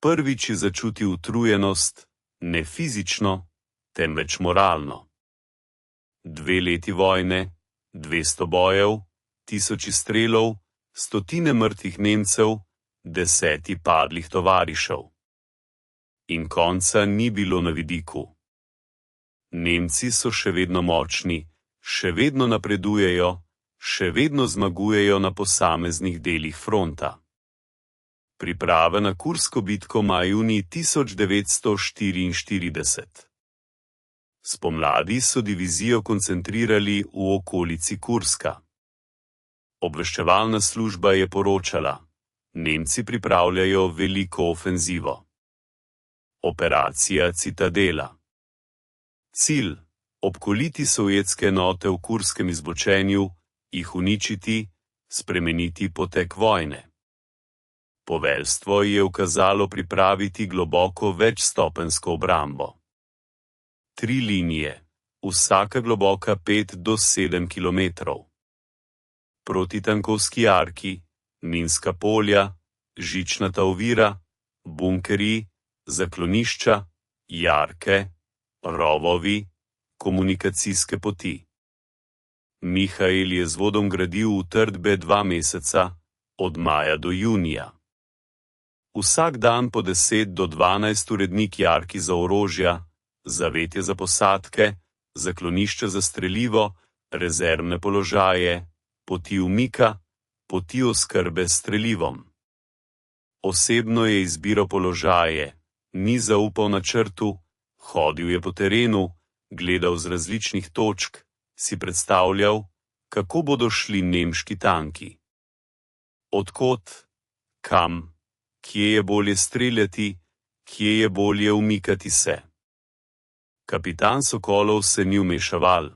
Prvič je začutil utrujenost, ne fizično, temveč moralno. 2 leti vojne, 200 bojev, 1000 strelov, 100 mrtvih Nemcev, 10 padlih tovarišev. In konca ni bilo na vidiku. Nemci so še vedno močni, še vedno napredujejo, še vedno zmagujejo na posameznih delih fronta. Priprave na Kursko bitko maj-junij 1944. Spomladi so divizijo koncentrirali v okolici Kurska. Obveščevalna služba je poročala: Nemci pripravljajo veliko ofenzivo. Operacija Citadela. Cilj: obkoliti sovjetske enote v kurskem izbočenju, jih uničiti, spremeniti potek vojne. Poveljstvo je ukazalo pripraviti globoko večstopenjsko obrambo. 3 linije, vsaka globoka 5 do 7 km. Protitankovski jarki, minska polja, žičnata ovira, bunkerji, zaklonišča, jarke, rovovi, komunikacijske poti. Mihael je z vodom gradil utrdbe 2 meseca, od maja do junija. Vsak dan po 10 do 12 urednik jarki za orožja, zavetje za posadke, zaklonišče za strelivo, rezervne položaje, poti umika, poti oskrbe s strelivom. Osebno je izbiral položaje, ni zaupal načrtu, hodil je po terenu, gledal z različnih točk, si predstavljal, kako bodo šli nemški tanki. Od kod, kam, kje je bolje streljati, kje je bolje umikati se. Kapitan Sokolov se ni vmešaval,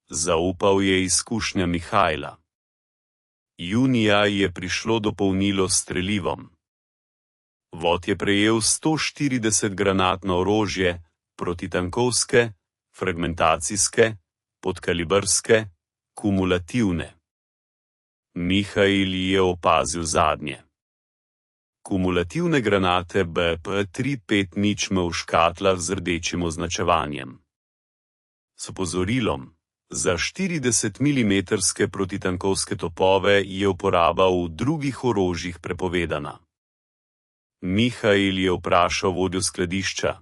zaupal je izkušnja Mihajla. Junija je prišlo dopolnilo s strelivom. Vod je prejel 140 granat na orožje, protitankovske, fragmentacijske, podkalibrske, kumulativne. Mihael je opazil zadnje. Kumulativne granate BP350 v škatlah z rdečim označevanjem. S opozorilom, za 40 mm protitankovske topove je uporaba v drugih orožjih prepovedana. Mihael je vprašal vodjo skladišča,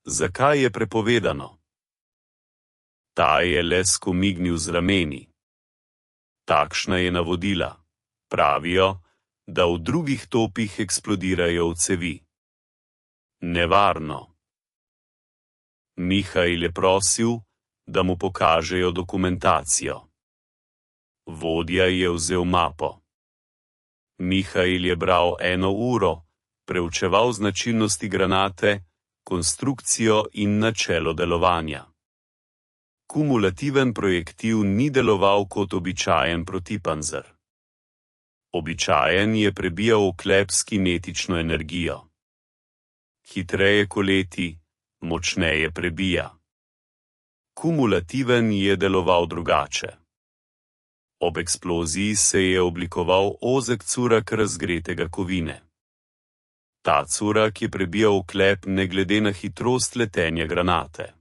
zakaj je prepovedano. Ta je le skomignil z rameni. Takšna je navodila. Pravijo, da v drugih topih eksplodirajo v cevi. Nevarno. Mihael je prosil, da mu pokažejo dokumentacijo. Vodja je vzel mapo. Mihael je bral 1 uro, preučeval značilnosti granate, konstrukcijo in načelo delovanja. Kumulativen projektil ni deloval kot običajen protipanzer. Običajen je prebijal oklep s kinetično energijo. Hitreje koleti, močneje prebija. Kumulativen je deloval drugače. Ob eksploziji se je oblikoval ozek curak razgretega kovine. Ta curak je prebijal oklep ne glede na hitrost letenja granate.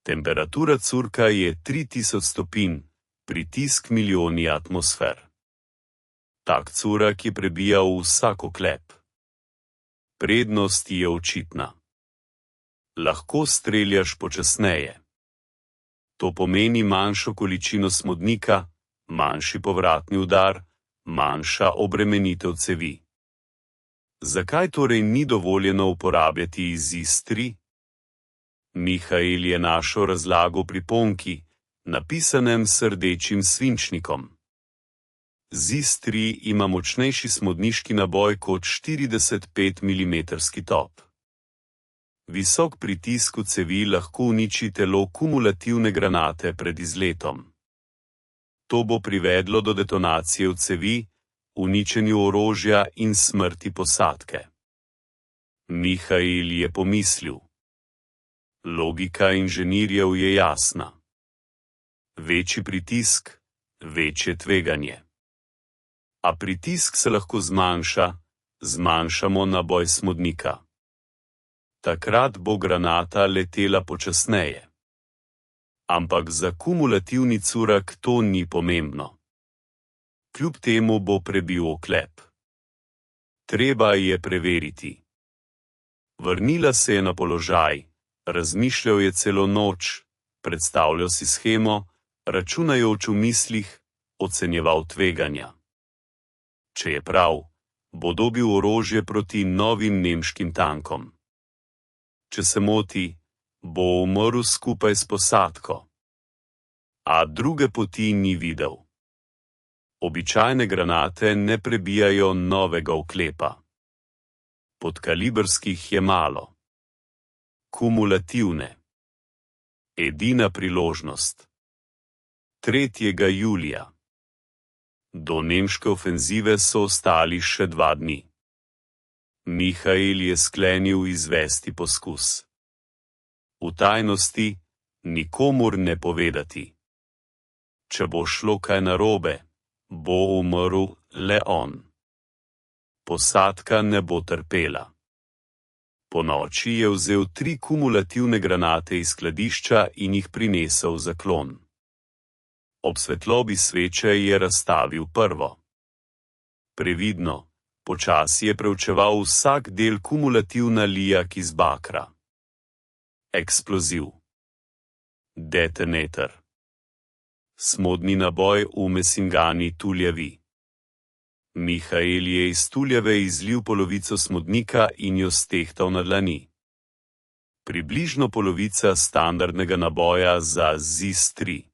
Temperatura curka je 3000 stopinj, pritisk milijoni atmosfer. Tak curak je prebijal vsak oklep. Prednost je očitna. Lahko streljaš počasneje. To pomeni manjšo količino smodnika, manjši povratni udar, manjša obremenitev cevi. Zakaj torej ni dovoljeno uporabljati ZIS-3? Mihael je našel razlago pri ponki, napisanem s rdečim svinčnikom. ZIS-3 ima močnejši smodniški naboj kot 45 mm top. Visok pritisk v cevi lahko uniči telo kumulativne granate pred izletom. To bo privedlo do detonacije v cevi, uničenju orožja in smrti posadke. Mihael je pomislil. Logika inženirjev je jasna. Večji pritisk, večje tveganje. A pritisk se lahko zmanjša, zmanjšamo naboj smodnika. Takrat bo granata letela počasneje. Ampak za kumulativni curak to ni pomembno. Kljub temu bo prebil oklep. Treba je preveriti. Vrnila se je na položaj, razmišljal je celo noč, predstavljal si shemo, računajoč v mislih, ocenjeval tveganja. Če je prav, bo dobil orožje proti novim nemškim tankom. Če se moti, bo umrl skupaj s posadko. A druge poti ni videl. Običajne granate ne prebijajo novega oklepa. Podkalibrskih je malo. Kumulativne. Edina priložnost. 3. julija. Do nemške ofenzive so ostali še 2 dni. Mihael je sklenil izvesti poskus. V tajnosti, nikomur ne povedati. Če bo šlo kaj narobe, bo umrl le on. Posadka ne bo trpela. Ponoči je vzel 3 kumulativne granate iz skladišča in jih prinesel za klon. Ob svetlobi sveče je razstavil prvo. Previdno, počasi je preučeval vsak del kumulativna lijak iz bakra. Eksploziv. Detonator. Smodni naboj v mesingani tuljavi. Mihael je iz tuljave izlil polovico smodnika in jo stehtal na dlani. Približno polovica standardnega naboja za ZIS-3.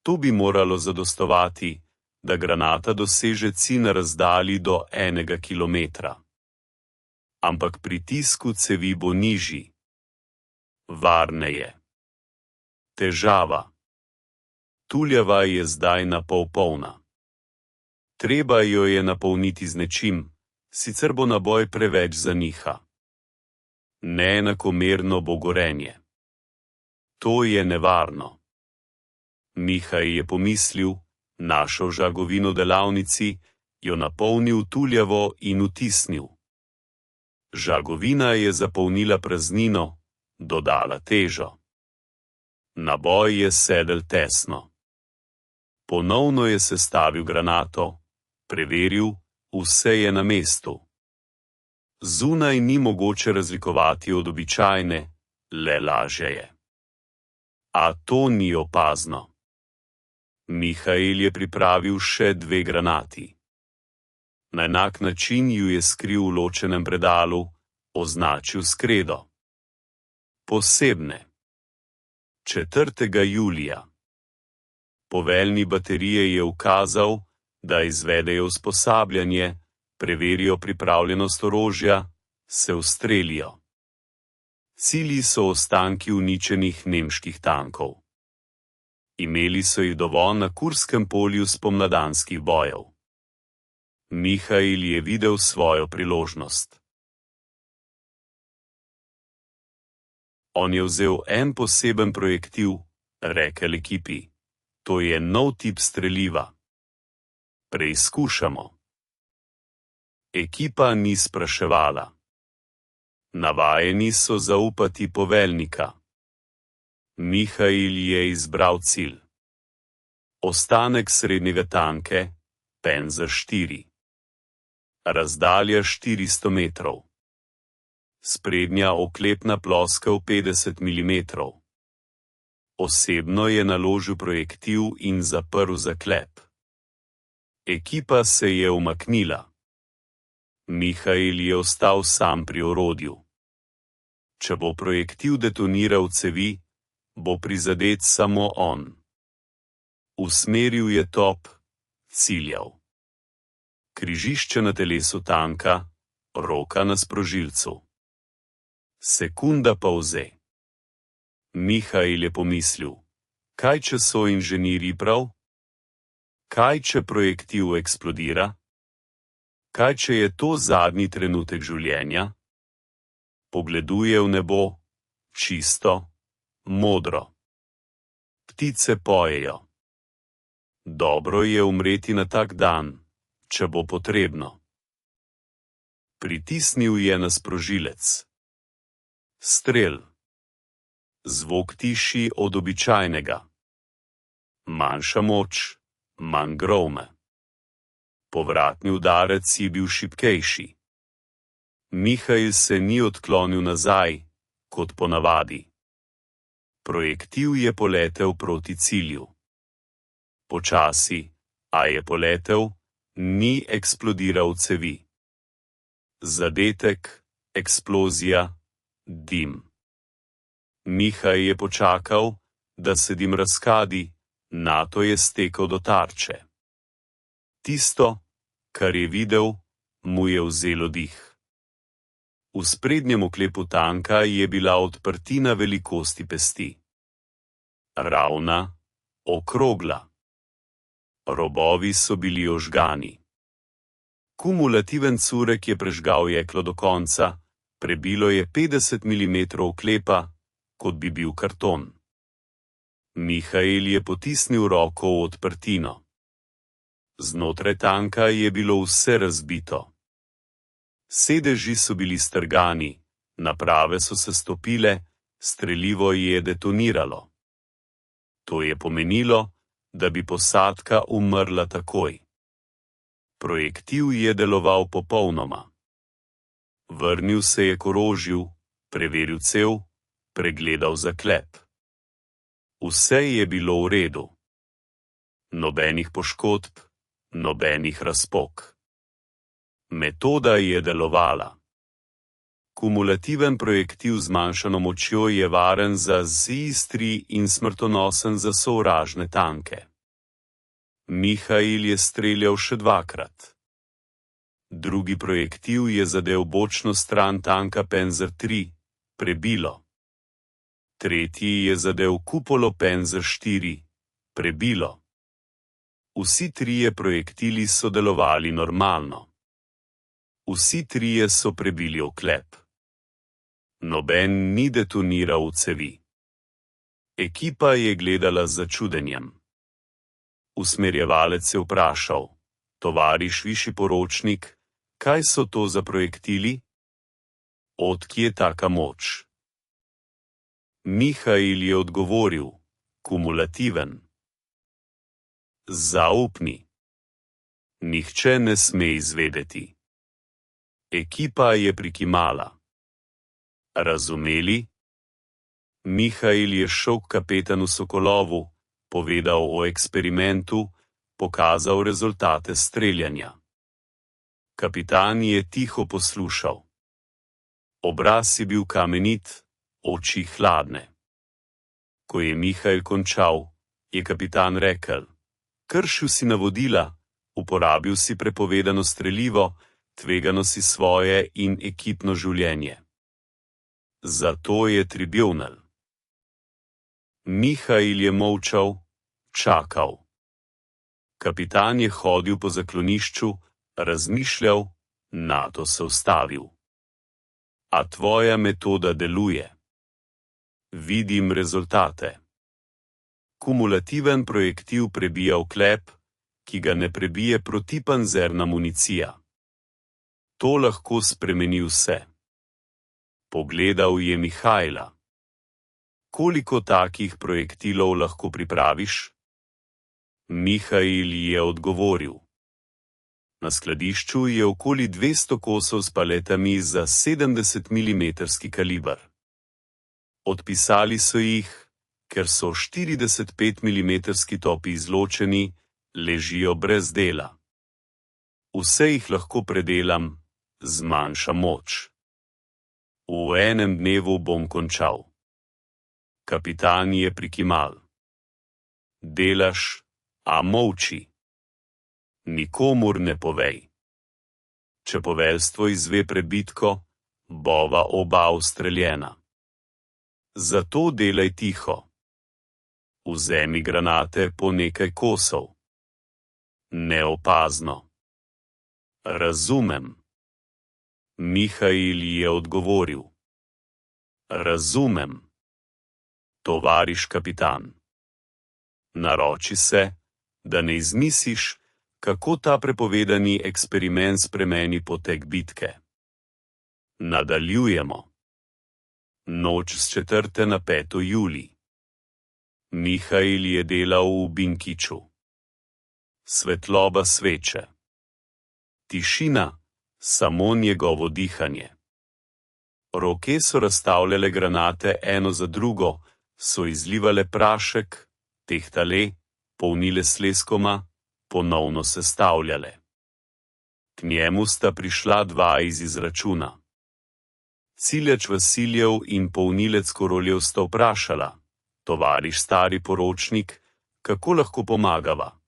To bi moralo zadostovati, da granata doseže cilj na razdalji do 1 kilometra. Ampak pritisk v cevi bo nižji. Varneje. Težava. Tuljava je zdaj napol polna. Treba jo je napolniti z nečim, sicer bo naboj preveč zaniha. Neenakomerno bo gorenje. To je nevarno. Mihaj je pomislil, našel žagovino v delavnici, jo napolnil tuljavo in vtisnil. Žagovina je zapolnila praznino, dodala težo. Naboj je sedel tesno. Ponovno je sestavil granato, preveril, vse je na mestu. Zunaj ni mogoče razlikovati od običajne, le lažje je. A to ni opazno. Mihael je pripravil še 2 granati. Na enak način ju je skril v ločenem predalu, označil s kredo. Posebne. 4. julija. Poveljni baterije je ukazal, da izvedejo usposabljanje, preverijo pripravljenost orožja, se ustrelijo. Cilji so ostanki uničenih nemških tankov. Imeli so jih dovolj na Kurskem polju spomladanskih bojev. Mihael je videl svojo priložnost. On je vzel en poseben projektil, rekel ekipi. To je nov tip streliva. Preizkušamo. Ekipa ni spraševala. Navajeni so zaupati poveljnika. Mihael je izbral cilj. Ostanek srednjega tanke, Panzer 4. Razdalja 400 metrov. Sprednja oklepna ploskev 50 mm. Osebno je naložil projektil in zaprl zaklep. Ekipa se je umaknila. Mihael je ostal sam pri orodju. Če bo projektil detoniral cevi, bo prizadet samo on. Usmeril je top, ciljal. Križišče na telesu tanka, roka na sprožilcu. Sekunda polze. Mihael je pomislil, kaj če so inženirji prav? Kaj če projektil eksplodira? Kaj če je to zadnji trenutek življenja? Pogleduje v nebo, čisto, modro. Ptice pojejo. Dobro je umreti na tak dan, če bo potrebno. Pritisnil je na sprožilec. Strel. Zvok tišji od običajnega. Manjša moč, manj grome. Povratni udarec je bil šibkejši. Mihael se ni odklonil nazaj, kot ponavadi. Projektil je poletel proti cilju. Počasi, a je poletel, ni eksplodiral v cevi. Zadetek, eksplozija, dim. Mihael je počakal, da se dim razkadi, nato je stekel do tarče. Tisto, kar je videl, mu je vzelo dih. V sprednjem oklepu tanka je bila odprtina velikosti pesti. Ravna, okrogla. Robovi so bili ožgani. Kumulativen curek je prežgal jeklo do konca, prebilo je 50 mm oklepa, kot bi bil karton. Mihael je potisnil roko v odprtino. Znotraj tanka je bilo vse razbito. Sedeži so bili strgani, naprave so se stopile, strelivo je detoniralo. To je pomenilo, da bi posadka umrla takoj. Projektil je deloval popolnoma. Vrnil se je k orožju, preveril cev, pregledal zaklep. Vse je bilo v redu. Nobenih poškodb, nobenih razpok. Metoda je delovala. Kumulativen projektil z manjšano močjo je varen za ZIS-3 in smrtonosen za sovražne tanke. Mihail je streljal še dvakrat. Drugi projektil je zadel bočno stran tanka Panzer III, prebilo. Tretji je zadel kupolo Panzer IV, prebilo. Vsi trije projektili so delovali normalno. Vsi trije so prebili oklep. Noben ni detoniral v cevi. Ekipa je gledala z začudenjem. Usmerjevalec je vprašal: tovariš višji poročnik, kaj so to za projektili? Od kje taka moč? Mihail je odgovoril: kumulativen. Zaupni. Nihče ne sme izvedeti. Ekipa je prikimala. Razumeli? Mihail je šel k kapetanu Sokolovu, povedal o eksperimentu, pokazal rezultate streljanja. Kapitan je tiho poslušal. Obraz je bil kamenit, oči hladne. Ko je Mihail končal, je kapitan rekel: kršil si navodila, uporabil si prepovedano strelivo, tvegano si svoje in ekipno življenje. Zato je tribunal. Mihail je molčal, čakal. Kapitan je hodil po zaklonišču, razmišljal, nato se ustavil. A tvoja metoda deluje. Vidim rezultate. Kumulativen projektil prebija oklep, ki ga ne prebije protipanzerna municija. To lahko spremeni vse. Pogledal je Mihaila. Koliko takih projektilov lahko pripraviš? Mihail je odgovoril. Na skladišču je okoli 200 kosov s paletami za 70 mm kaliber. Odpisali so jih, ker so 45 mm topi izločeni, ležijo brez dela. Vse jih lahko predelam, zmanjša moč. V enem dnevu bom končal. Kapitan je prikimal. Delaš, a molči. Nikomur ne povej. Če poveljstvo izve pred bitko, bova oba ustreljena. Zato delaj tiho. Vzemi granate po nekaj kosov. Neopazno. Razumem. Mihail je odgovoril. Razumem. Tovariš kapitan. Naroči se, da ne izmisliš, kako ta prepovedani eksperiment spremeni potek bitke. Nadaljujemo. Noč s 4. na 5. julij. Mihail je delal v Binkiču. Svetloba sveče. Tišina, samo njegovo dihanje. Roke so razstavljale granate eno za drugo, so izlivale prašek, tehtale, polnile s leskoma, ponovno sestavljale. K njemu sta prišla dva iz izračuna. Ciljač Vasiljev in polnilec Koroljev sta vprašala: tovariš stari poročnik, kako lahko pomagava?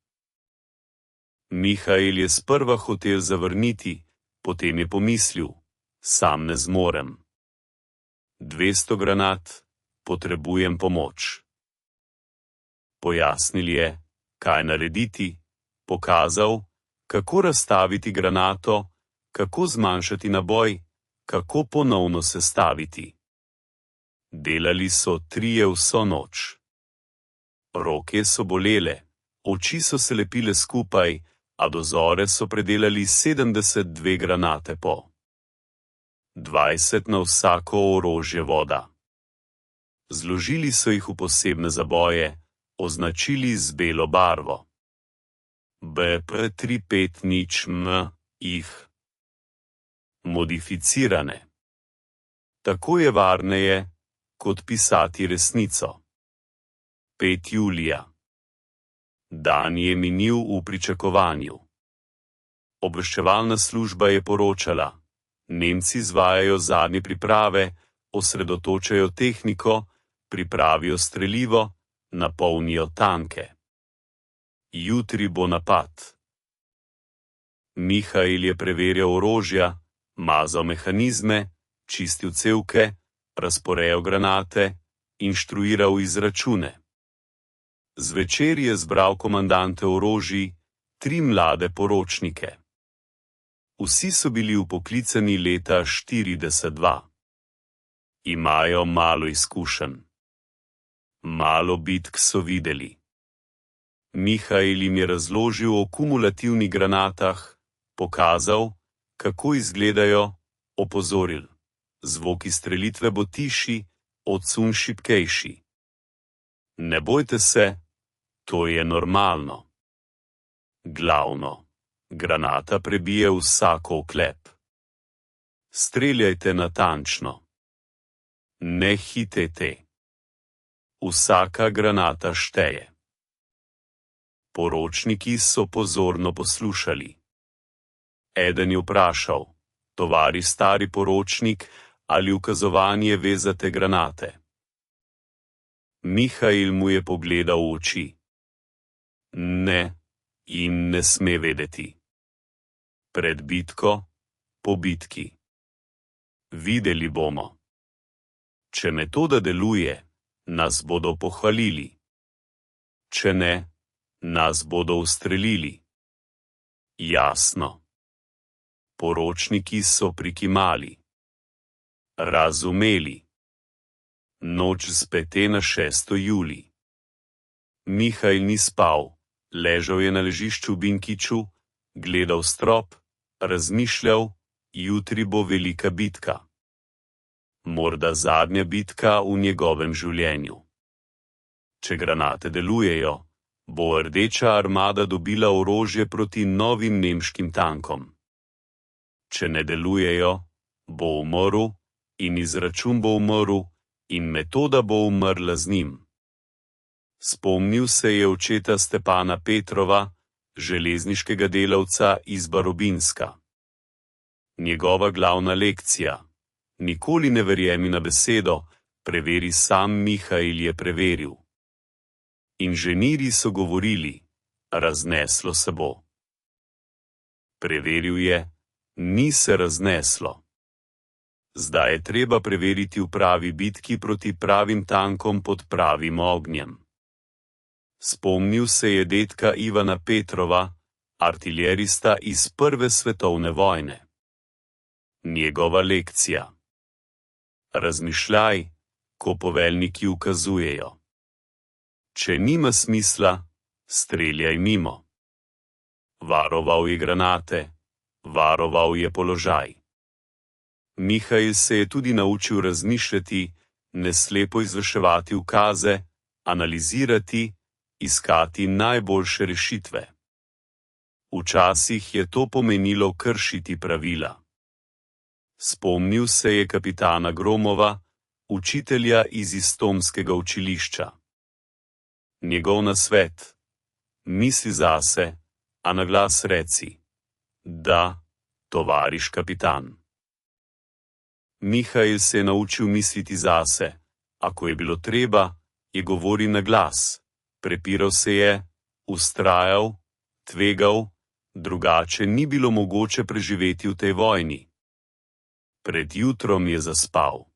Mihail je sprva hotel zavrniti, potem je pomislil: sam ne zmorem. 200 granat, potrebujem pomoč. Pojasnil je, kaj narediti, pokazal, kako razstaviti granato, kako zmanjšati naboj, kako ponovno sestaviti. Delali so trije vso noč. Roke so bolele, oči so se lepile skupaj, a do zore so predelali 72 granate po 20 na vsako orožje voda. Zložili so jih v posebne zaboje, označili z belo barvo. BP350M jih. Modificirane. Tako je varneje, kot pisati resnico. 5. julija. Dan je minil v pričakovanju. Obveščevalna služba je poročala: Nemci izvajajo zadnje priprave, osredotočajo tehniko, pripravijo strelivo, napolnijo tanke. Jutri bo napad. Mihail je preverjal orožja, mazal mehanizme, čistil cevke, razporejal granate, inštruiral izračune. Zvečer je zbral komandante orožij, 3 mlade poročnike. Vsi so bili vpoklicani leta 42. Imajo malo izkušenj. Malo bitk so videli. Mihail jim je razložil o kumulativnih granatah, pokazal, kako izgledajo, opozoril: zvok izstrelitve bo tišji, odsum šibkejši. Ne bojte se, to je normalno. Glavno, granata prebije vsako oklep. Streljajte natančno. Ne hitite. Vsaka granata šteje. Poročniki so pozorno poslušali. Eden je vprašal: tovari stari poročnik, ali ukazovanje vezate granate? Mihail mu je pogledal v oči. Ne, in ne sme vedeti. Pred bitko, po bitki. Videli bomo. Če metoda deluje, nas bodo pohvalili. Če ne, nas bodo ustrelili. Jasno. Poročniki so prikimali. Razumeli. Noč z 5. na 6. julij. Mihail ni spal, ležal je na ležišču v Binkiču, gledal strop, razmišljal: jutri bo velika bitka. Morda zadnja bitka v njegovem življenju. Če granate delujejo, bo Rdeča armada dobila orožje proti novim nemškim tankom. Če ne delujejo, bo umrl, in izračun bo umrl, in metoda bo umrla z njim. Spomnil se je očeta Stepana Petrova, železniškega delavca iz Barobinska. Njegova glavna lekcija: nikoli ne verjemi na besedo, preveri sam. Mihail je preveril. Inženirji so govorili: razneslo se bo. Preveril je: ni se razneslo. Zdaj je treba preveriti v pravi bitki proti pravim tankom pod pravim ognjem. Spomnil se je dedka Ivana Petrova, artiljerista iz Prve svetovne vojne. Njegova lekcija: razmišljaj, ko poveljniki ukazujejo. Če nima smisla, streljaj mimo. Varoval je granate, varoval je položaj. Mihail se je tudi naučil razmišljati, ne slepo izvrševati ukaze, analizirati, iskati najboljše rešitve. Včasih je to pomenilo kršiti pravila. Spomnil se je kapitana Gromova, učitelja iz Istomskega učilišča. Njegov nasvet: misli zase, a na glas reci: da, tovariš kapitan. Mihail se je naučil misliti zase, ako je bilo treba, je govoril na glas, prepiral se je, vztrajal, tvegal, drugače ni bilo mogoče preživeti v tej vojni. Pred jutrom je zaspal.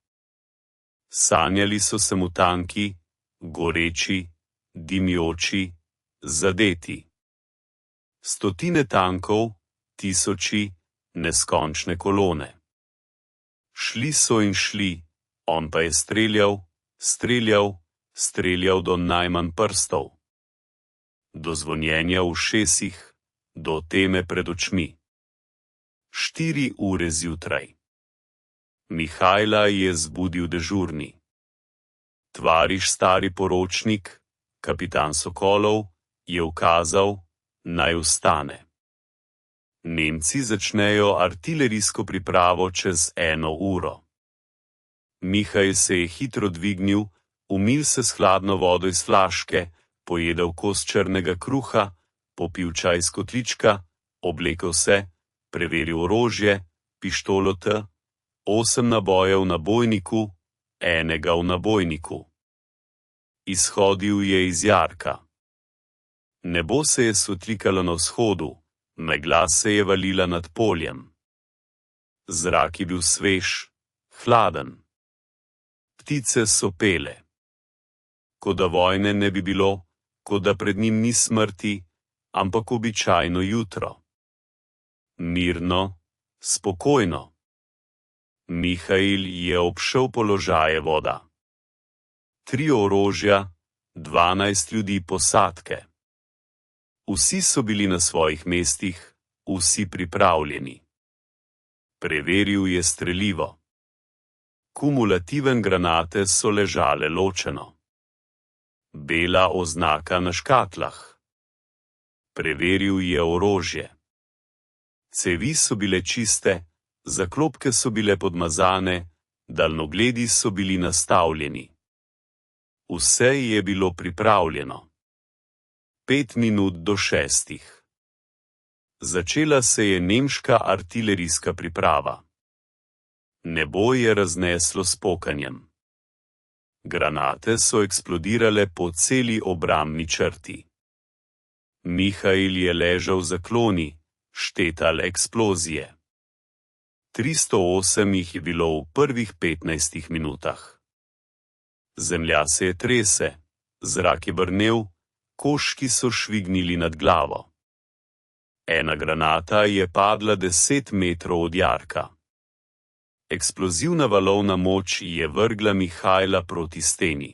Sanjali so se mu tanki, goreči, dimjoči, zadeti. Stotine tankov, tisoči, neskončne kolone. Šli so in šli, on pa je streljal, streljal, streljal do najmanj prstov. Do zvonjenja v ušesih, do teme pred očmi. 4 ure zjutraj. Mihaila je zbudil dežurni. Tvariš stari poročnik, Kapitan Sokolov je ukazal, naj vstane. Nemci začnejo artilerijsko pripravo čez 1 uro. Mihajl se je hitro dvignil, umil se s hladno vodo iz flaške, pojedel kos črnega kruha, popil čaj iz kotlička, oblekel se, preveril orožje, pištolo T8 nabojev v nabojniku, enega v nabojniku. Izhodil je iz jarka. Nebo se je svetlikalo na vzhodu, megla se je valila nad poljem. Zrak je bil svež, hladen. Ptice so pele. Kot da vojne ne bi bilo, kot da pred njim ni smrti, ampak običajno jutro. Mirno, spokojno. Mihajl je obšel položaje voda. 3 orožja, 12 ljudi posadke. Vsi so bili na svojih mestih, vsi pripravljeni. Preveril je strelivo. Kumulativen granate so ležale ločeno. Bela oznaka na škatlah. Preveril je orožje. Cevi so bile čiste, zaklopke so bile podmazane, daljnogledi so bili nastavljeni. Vse je bilo pripravljeno. 5 minut do 6. Začela se je nemška artilerijska priprava. Nebo je razneslo s pokanjem. Granate so eksplodirale po celi obrambni črti. Mihajl je ležal v zakloni, štetal eksplozije. 308 jih je bilo v prvih 15 minutah. Zemlja se je trese, zrak je brnel, koščki so švignili nad glavo. Ena granata je padla 10 metrov od jarka. Eksplozivna valovna moč je vrgla Mihajla proti steni.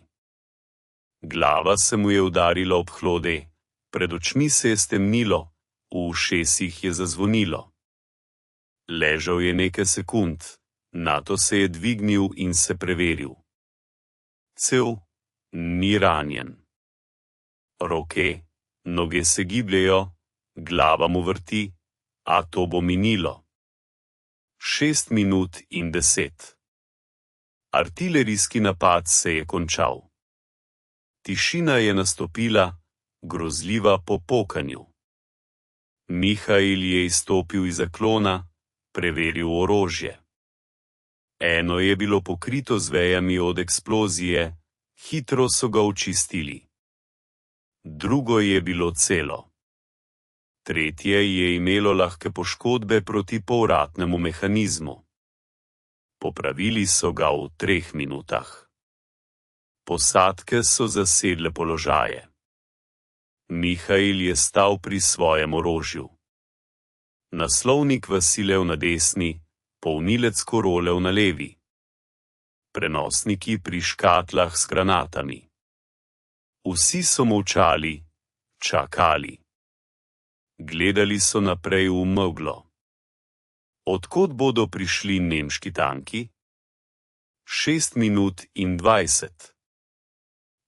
Glava se mu je udarila ob hlode, pred očmi se je stemnilo, v ušesih je zazvonilo. Ležal je nekaj sekund, nato se je dvignil in se preveril. Cel, ni ranjen. Roke, noge se gibljejo, glava mu vrti, a to bo minilo. 6 minut in 10. Artilerijski napad se je končal. Tišina je nastopila, grozljiva po pokanju. Mihajl je izstopil iz zaklona, preveril orožje. Eno je bilo pokrito z vejami od eksplozije, hitro so ga očistili. Drugo je bilo celo. Tretje je imelo lahke poškodbe proti povratnemu mehanizmu. Popravili so ga v 3 minutah. Posadke so zasedle položaje. Mihajl je stal pri svojem orožju. Naslovnik Vasilev na desni, polnilec Korolev na levi. Prenosniki pri škatlah s granatami. Vsi so molčali, čakali. Gledali so naprej v meglo. Od kod bodo prišli nemški tanki? 6 minut in 20.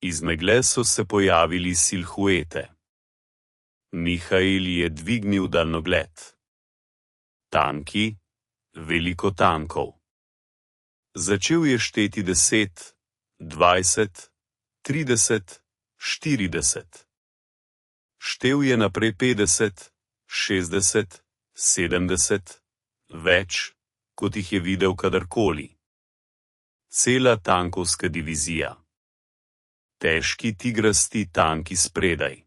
Iz megle so se pojavili silhuete. Mihajl je dvignil daljnogled. Tanki, veliko tankov. Začel je šteti 10, 20, 30, 40. Štel je naprej 50, 60, 70, več, kot jih je videl kadarkoli. Cela tankovska divizija. Težki tigrasti tanki spredaj.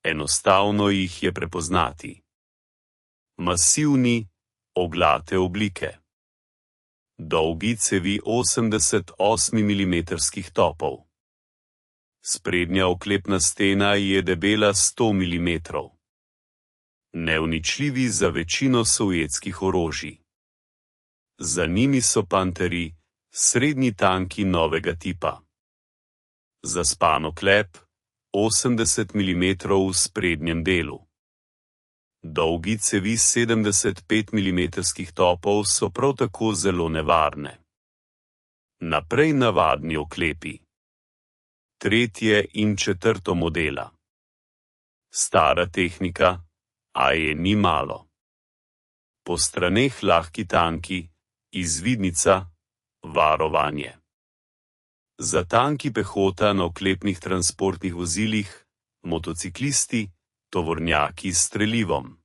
Enostavno jih je prepoznati. Masivni, oglate oblike. Dolgi cevi 88 mm topov. Sprednja oklepna stena je debela 100 mm. Neuničljivi za večino sovjetskih orožij. Za njimi so panteri, srednji tanki novega tipa. Zaspan oklep, 80 mm v sprednjem delu. Dolgi cevi 75 mm topov so prav tako zelo nevarne. Naprej navadni oklepi. tretje in četrto modela. Stara tehnika, a je ni malo. Po straneh lahki tanki, izvidnica, varovanje. Za tanki pehota na oklepnih transportnih vozilih, motociklisti, tovornjaki s strelivom.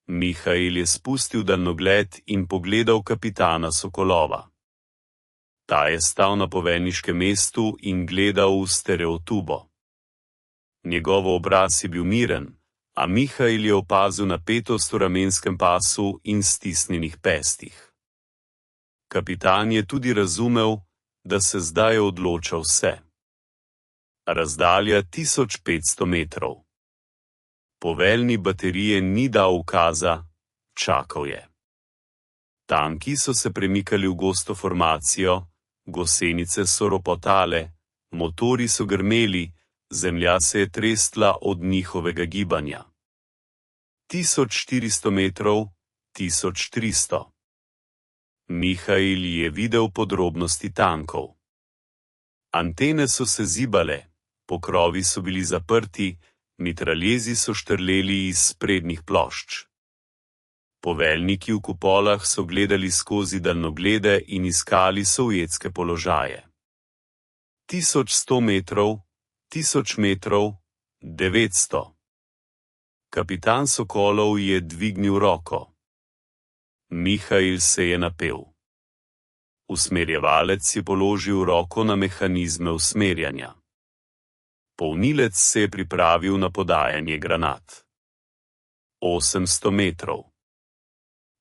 Mihail je spustil daljnogled in pogledal kapitana Sokolova. Ta je stal na poveljniškem mestu in gledal v stereotubo. Njegov obraz je bil miren, a Mihail je opazil napetost v ramenskem pasu in stisnjenih pestih. Kapitan je tudi razumel, da se zdaj odloča vse. Razdalja 1500 metrov. Poveljni baterije ni dal ukaza, čakal je. Tanki so se premikali v gosto formacijo, gosenice so ropotale, motori so grmeli, zemlja se je trestla od njihovega gibanja. 1400 metrov, 1300. Mihail je videl podrobnosti tankov. Antene so se zibale, pokrovi so bili zaprti, mitraljezi so štrleli iz sprednjih plošč. Poveljniki v kupolah so gledali skozi daljnoglede in iskali sovjetske položaje. 1100 metrov, 1000 metrov, 900. Kapitan Sokolov je dvignil roko. Mihail se je napel. Usmerjevalec je položil roko na mehanizme usmerjanja. Polnilec se je pripravil na podajanje granat. 800 metrov.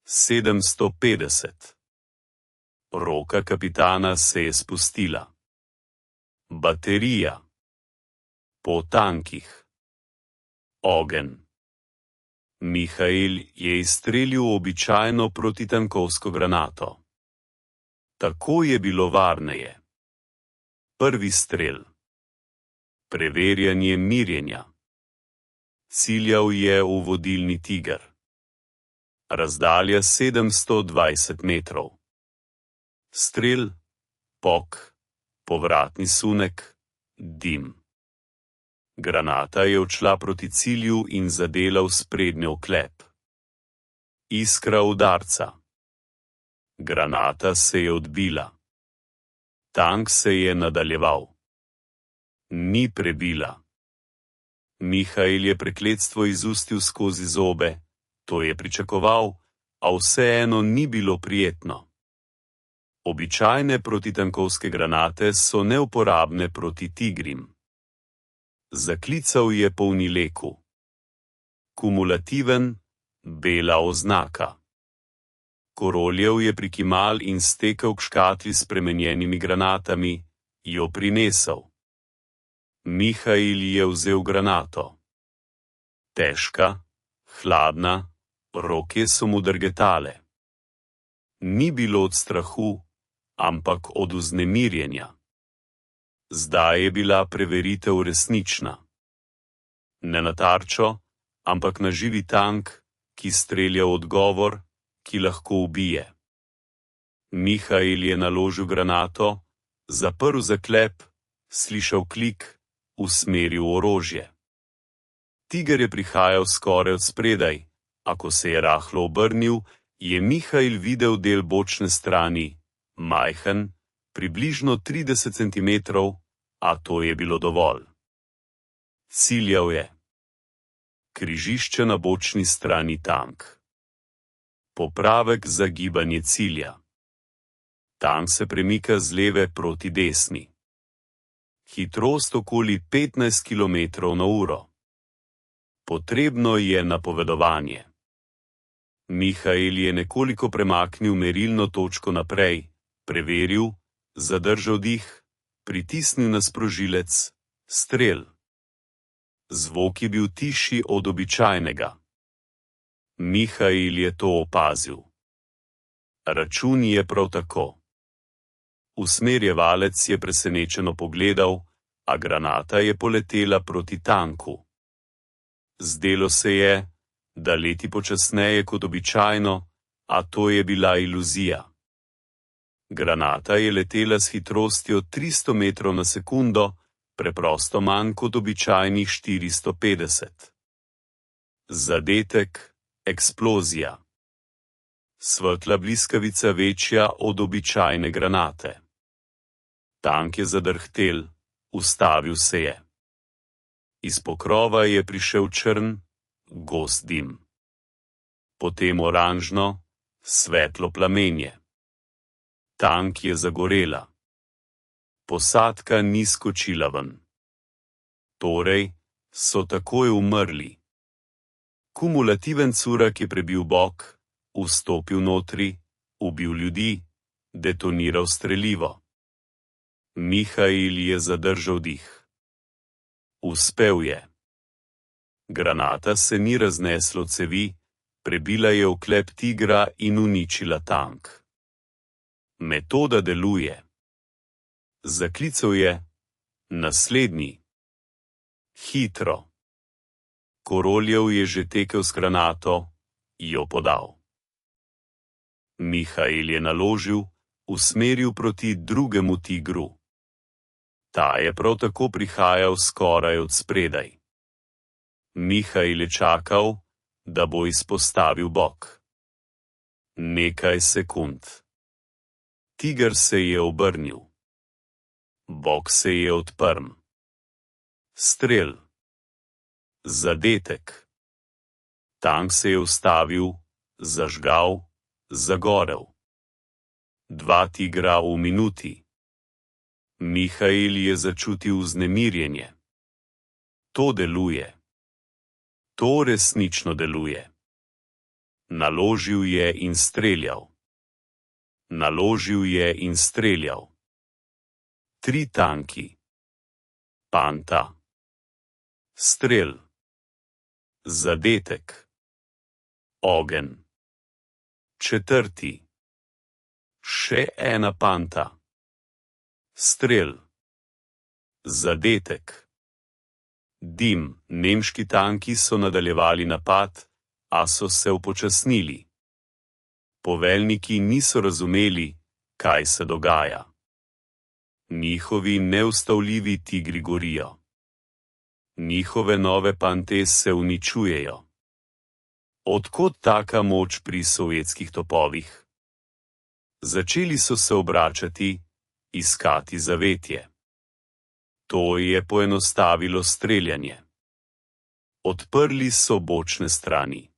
750. Roka kapitana se je spustila. Baterija. Po tankih. Ogenj. Mihail je izstrelil običajno protitankovsko granato. Tako je bilo varneje. Prvi strel. Preverjanje mirjenja. Ciljal je v vodilni tiger. Razdalja 720 metrov. Strel, pok, povratni sunek, dim. Granata je odšla proti cilju in zadela v sprednji oklep. Iskra udarca. Granata se je odbila. Tank se je nadaljeval. Ni prebila. Mihail je prekletstvo izustil skozi zobe, to je pričakoval, a vseeno ni bilo prijetno. Običajne protitankovske granate so neuporabne proti tigrim. Zaklical je po vnileku. Kumulativen, bela oznaka. Koroljev je prikimal in stekel k škatli s spremenjenimi granatami, jo prinesel. Mihail je vzel granato. Težka, hladna, roke so mu drgetale. Ni bilo od strahu, ampak od vznemirjenja. Zdaj je bila preveritev resnična. Ne na tarčo, ampak na živi tank, ki strelja v odgovor, ki lahko ubije. Mihail je naložil granato, zaprl zaklep, slišal klik, usmeril orožje. Tiger je prihajal skoraj od spredaj, a ko se je rahlo obrnil, je Mihail videl del bočne strani, majhen, približno 30 centimetrov, a to je bilo dovolj. Ciljal je. Križišče na bočni strani tank. Popravek za gibanje cilja. Tank se premika z leve proti desni. Hitrost okoli 15 km/h. Potrebno je napovedovanje. Mihail je nekoliko premaknil merilno točko naprej, preveril, zadržal dih, pritisnil na sprožilec, strel. Zvok je bil tišji od običajnega. Mihail je to opazil. Račun je prav tako. Usmerjevalec je presenečeno pogledal, a granata je poletela proti tanku. Zdelo se je, da leti počasneje kot običajno, a to je bila iluzija. Granata je letela s hitrostjo 300 metrov na sekundo, preprosto manj kot običajnih 450. Zadetek, eksplozija. Svetla bliskavica večja od običajne granate. Tank je zadrhtel, ustavil se je. Iz pokrova je prišel črn, gost dim. Potem oranžno, svetlo plamenje. Tank je zagorela. Posadka ni skočila ven. Torej, so takoj umrli. Kumulativen curak je prebil bok, vstopil notri, ubil ljudi, detoniral strelivo. Mihail je zadržal dih. Uspel je. Granata se ni raznesla v cevi, prebila je oklep tigra in uničila tank. Metoda deluje. Zaklical je: naslednji. Hitro. Koroljev je že tekel s granato, jo podal. Mihail je naložil, usmeril proti drugemu tigru. Ta je prav tako prihajal skoraj od spredaj. Mihail je čakal, da bo izpostavil bok. Nekaj sekund. Tiger se je obrnil. Bok se je odprl. Strel. Zadetek. Tank se je ustavil, zažgal, zagorel. 2 tigra v minuti. Mihail je začutil vznemirjenje. To deluje. To resnično deluje. Naložil je in streljal. Naložil je in streljal. 3 tanki. Panta. Strel. Zadetek. Ogenj. 4. Še ena panta. Strel. Zadetek. Dim. Nemški tanki so nadaljevali napad, a so se upočasnili. Poveljniki niso razumeli, kaj se dogaja. Njihovi neustavljivi tigri gorijo. Njihove nove pante se uničujejo. Od kod taka moč pri sovjetskih topovih? Začeli so se obračati, iskati zavetje. To je poenostavilo streljanje. Odprli so bočne strani.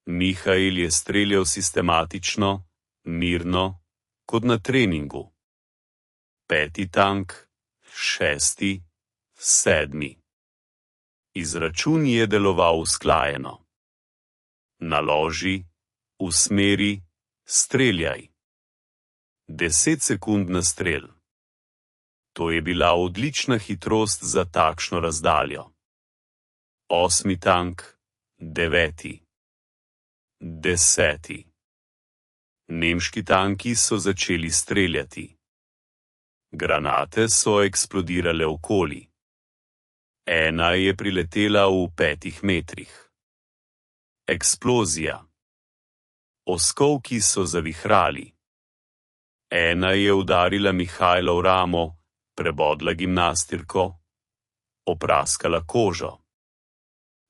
Mihail je streljal sistematično, mirno, kot na treningu. 5. tank, 6., 7. Izračun je deloval usklajeno. Naloži, usmeri, streljaj. 10 sekund na strel. To je bila odlična hitrost za takšno razdaljo. 8. tank, 9. 10. Nemški tanki so začeli streljati. Granate so eksplodirale okoli. Ena je priletela v 5 metrih. Eksplozija. Oskovki so zavihrali. Ena je udarila Mihaila v ramo, prebodla gimnastirko, opraskala kožo.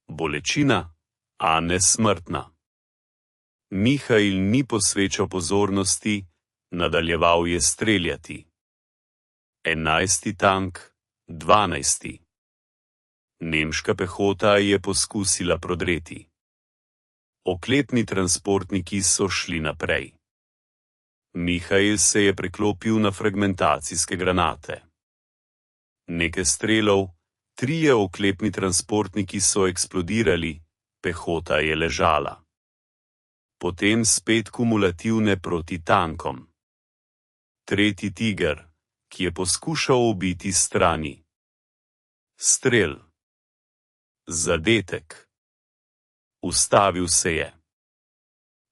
Bolečina, a ne smrtna. Mihail ni posvečal pozornosti, nadaljeval je streljati. 11. tank, 12. Nemška pehota je poskusila prodreti. Oklepni transportniki so šli naprej. Mihail se je preklopil na fragmentacijske granate. Nekaj strelov, 3 oklepni transportniki so eksplodirali, pehota je ležala. Potem spet kumulativne proti tankom. 3. tiger, ki je poskušal ubiti strani. Strel. Zadetek. Ustavil se je.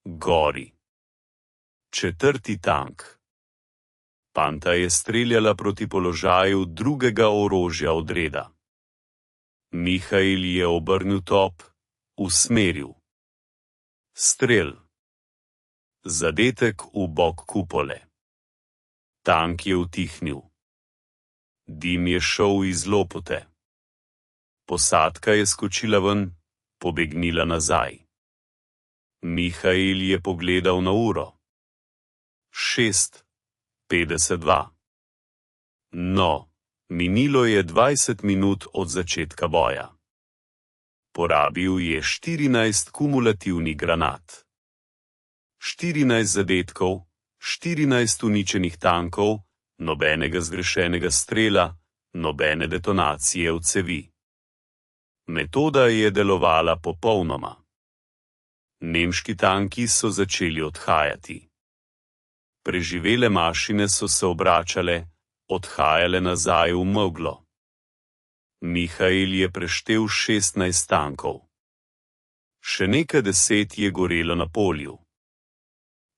Gori. 4. tank. Panta je streljala proti položaju drugega orožja odreda. Mihail je obrnil top, usmeril. Strel. Zadetek v bok kupole. Tank je utihnil. Dim je šel iz lopote. Posadka je skočila ven, pobegnila nazaj. Mihail je pogledal na uro. 6:52. No, minilo je 20 minut od začetka boja. Porabil je 14 kumulativnih granat. 14 zadetkov, 14 uničenih tankov, nobenega zgrešenega strela, nobene detonacije v cevi. Metoda je delovala popolnoma. Nemški tanki so začeli odhajati. Preživele mašine so se obračale, odhajale nazaj v meglo. Mihail je preštel 16 tankov. Še nekaj 10 je gorelo na polju.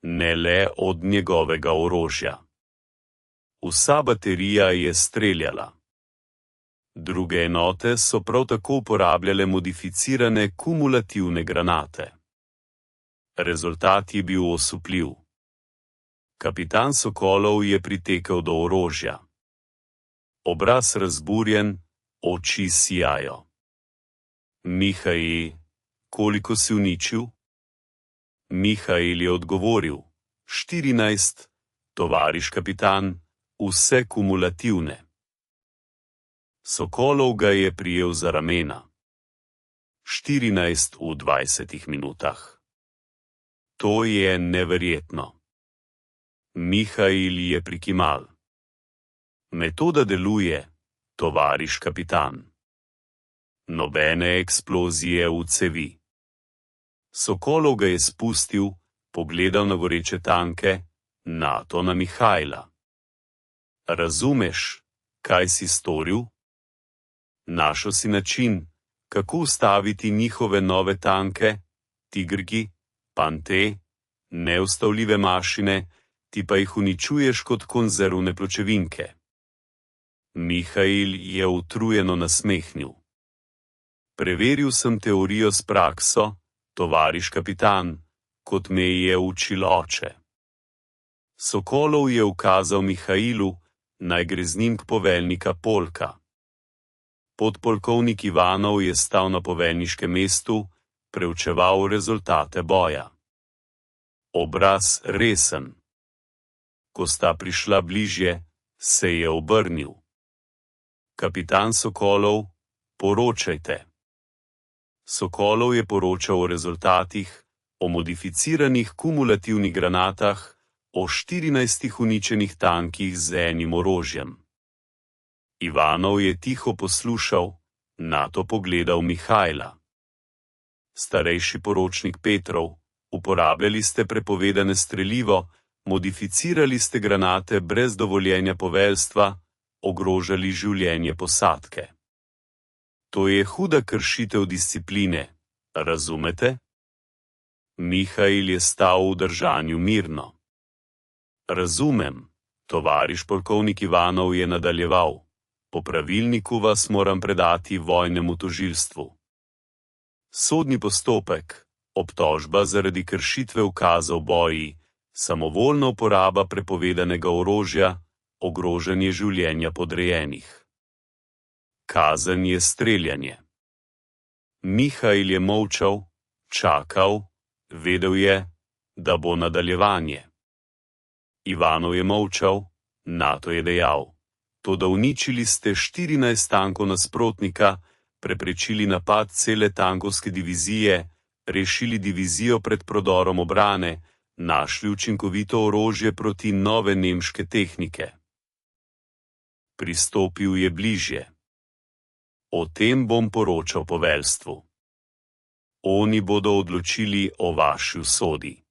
Ne le od njegovega orožja. Vsa baterija je streljala. Druge enote so prav tako uporabljale modificirane kumulativne granate. Rezultat je bil osupljiv. Kapitan Sokolov je pritekel do orožja. Obraz razburjen, oči sijajo. Mihail, koliko si uničil? Mihail je odgovoril, 14, tovariš kapitan, vse kumulativne. Sokolov ga je prijel za ramena. 14 v 20 minutah. To je neverjetno. Mihail je prikimal. Metoda deluje, tovariš kapitan. Nobene eksplozije v cevi. Sokolov ga je spustil, pogledal na goreče tanke, nato na Mihaila. Razumeš, kaj si storil? Našel si način, kako ustaviti njihove nove tanke, tigrki, pante, neustavljive mašine, ti pa jih uničuješ kot konzervne pločevinke. Mihail je utrujeno nasmehnil. Preveril sem teorijo s prakso, tovariš kapitan, kot me je učil oče. Sokolov je ukazal Mihailu, naj gre z njim k poveljnika polka. Podpolkovnik Ivanov je stal na poveljniškem mestu, preučeval rezultate boja. Obraz resen. Ko sta prišla bližje, se je obrnil. Kapitan Sokolov, poročajte. Sokolov je poročal o rezultatih, o modificiranih kumulativnih granatah, o 14 uničenih tankih z enim orožjem. Ivanov je tiho poslušal, nato pogledal Mihaila. Starejši poročnik Petrov, uporabljali ste prepovedane strelivo, modificirali ste granate brez dovoljenja poveljstva, ogrožali življenje posadke. To je huda kršitev discipline, razumete? Mihail je stal v držanju mirno. Razumem, tovariš polkovnik Ivanov je nadaljeval. Po pravilniku vas moram predati vojnemu tožilstvu. Sodni postopek, obtožba zaradi kršitve ukazov boji, samovoljna uporaba prepovedanega orožja, ogrožanje življenja podrejenih. Kazen je streljanje. Mihail je molčal, čakal, vedel je, da bo nadaljevanje. Ivanov je molčal, nato je dejal. Toda uničili ste 14 tankov nasprotnika, preprečili napad cele tankovske divizije, rešili divizijo pred prodorom obrane, našli učinkovito orožje proti nove nemške tehnike. Pristopil je bližje. O tem bom poročal poveljstvu. Oni bodo odločili o vaši usodi.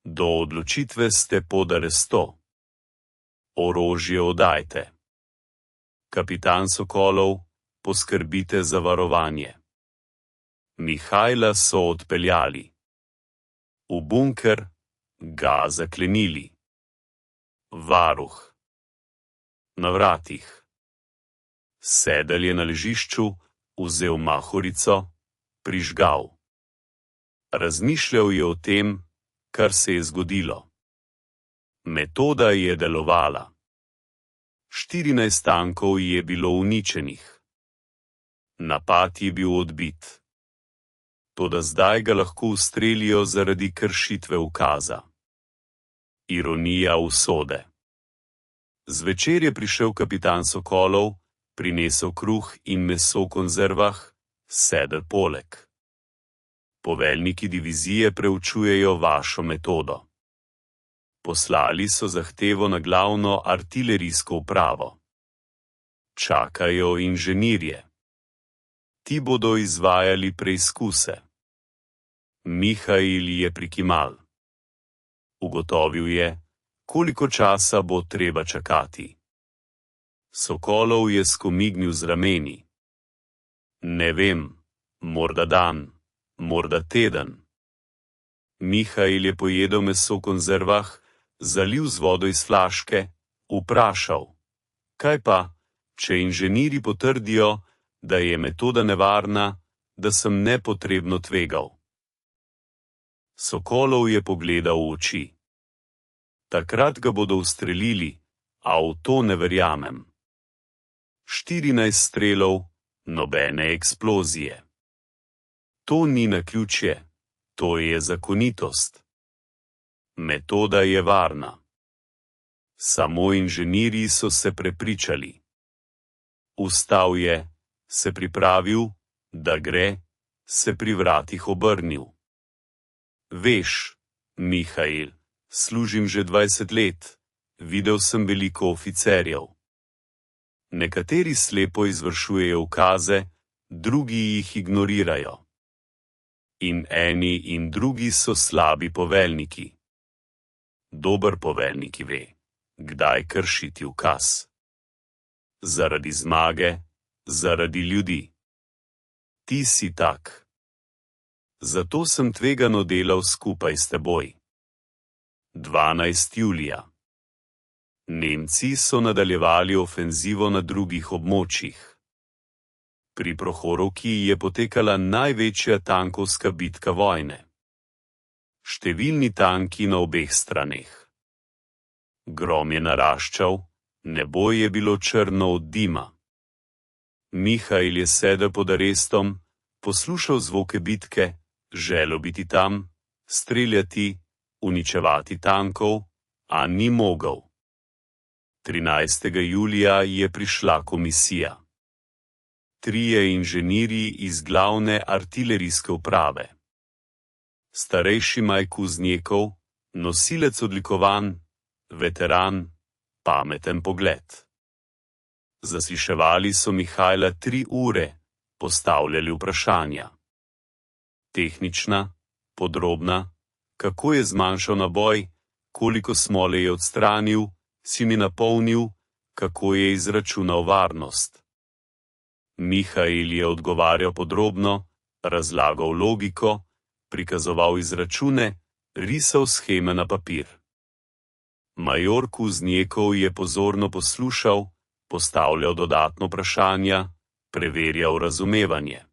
Do odločitve ste pod aresto. Orožje oddajte. Kapitan Sokolov, poskrbite za varovanje. Mihaila so odpeljali. V bunker ga zaklenili. Varuh. Na vratih. Sedel je na ležišču, vzel mahorico, prižgal. Razmišljal je o tem, kar se je zgodilo. Metoda je delovala. 14 tankov je bilo uničenih. Napad je bil odbit. Toda zdaj ga lahko ustrelijo zaradi kršitve ukaza. Ironija usode. Zvečer je prišel kapitan Sokolov, prinesel kruh in meso v konzervah, sedel poleg. Poveljniki divizije preučujejo vašo metodo. Poslali so zahtevo na glavno artilerijsko upravo. Čakajo inženirje. Ti bodo izvajali preizkuse. Mihail je prikimal. Ugotovil je, koliko časa bo treba čakati. Sokolov je skomignil z rameni. Ne vem, morda dan, morda teden. Mihail je pojedel meso v konzervah, zalil z vodo iz flaške, vprašal. Kaj pa, če inženirji potrdijo, da je metoda nevarna, da sem nepotrebno tvegal? Sokolov je pogledal v oči. Takrat ga bodo ustrelili, a v to ne verjamem. 14 strelov, nobene eksplozije. To ni naključje, to je zakonitost. Metoda je varna. Samo inženirji so se prepričali. Vstal je, se pripravil, da gre, se pri vratih obrnil. Veš, Mihail, služim že 20 let, videl sem veliko oficerjev. Nekateri slepo izvršujejo ukaze, drugi jih ignorirajo. In eni in drugi so slabi poveljniki. Dober poveljnik ve, kdaj kršiti ukaz. Zaradi zmage, zaradi ljudi. Ti si tak. Zato sem tvegano delal skupaj s teboj. 12. julija. Nemci so nadaljevali ofenzivo na drugih območjih. Pri Prohorovki je potekala največja tankovska bitka vojne. Številni tanki na obeh straneh. Grom je naraščal, nebo je bilo črno od dima. Mihail je sedel pod arestom, poslušal zvoke bitke, želel biti tam, streljati, uničevati tankov, a ni mogel. 13. julija je prišla komisija. 3 inženirji iz glavne artilerijske uprave. Starejši Maj Kuznjekov, nosilec odlikovanj, veteran, pameten pogled. Zasliševali so Mihaila 3 ure, postavljali vprašanja. Tehnična, podrobna, kako je zmanjšal naboj, koliko smole je odstranil, si mi napolnil, kako je izračunal varnost. Mihail je odgovarjal podrobno, razlagal logiko, prikazoval izračune, risal sheme na papir. Major Kuznjekov je pozorno poslušal, postavljal dodatno vprašanja, preverjal razumevanje.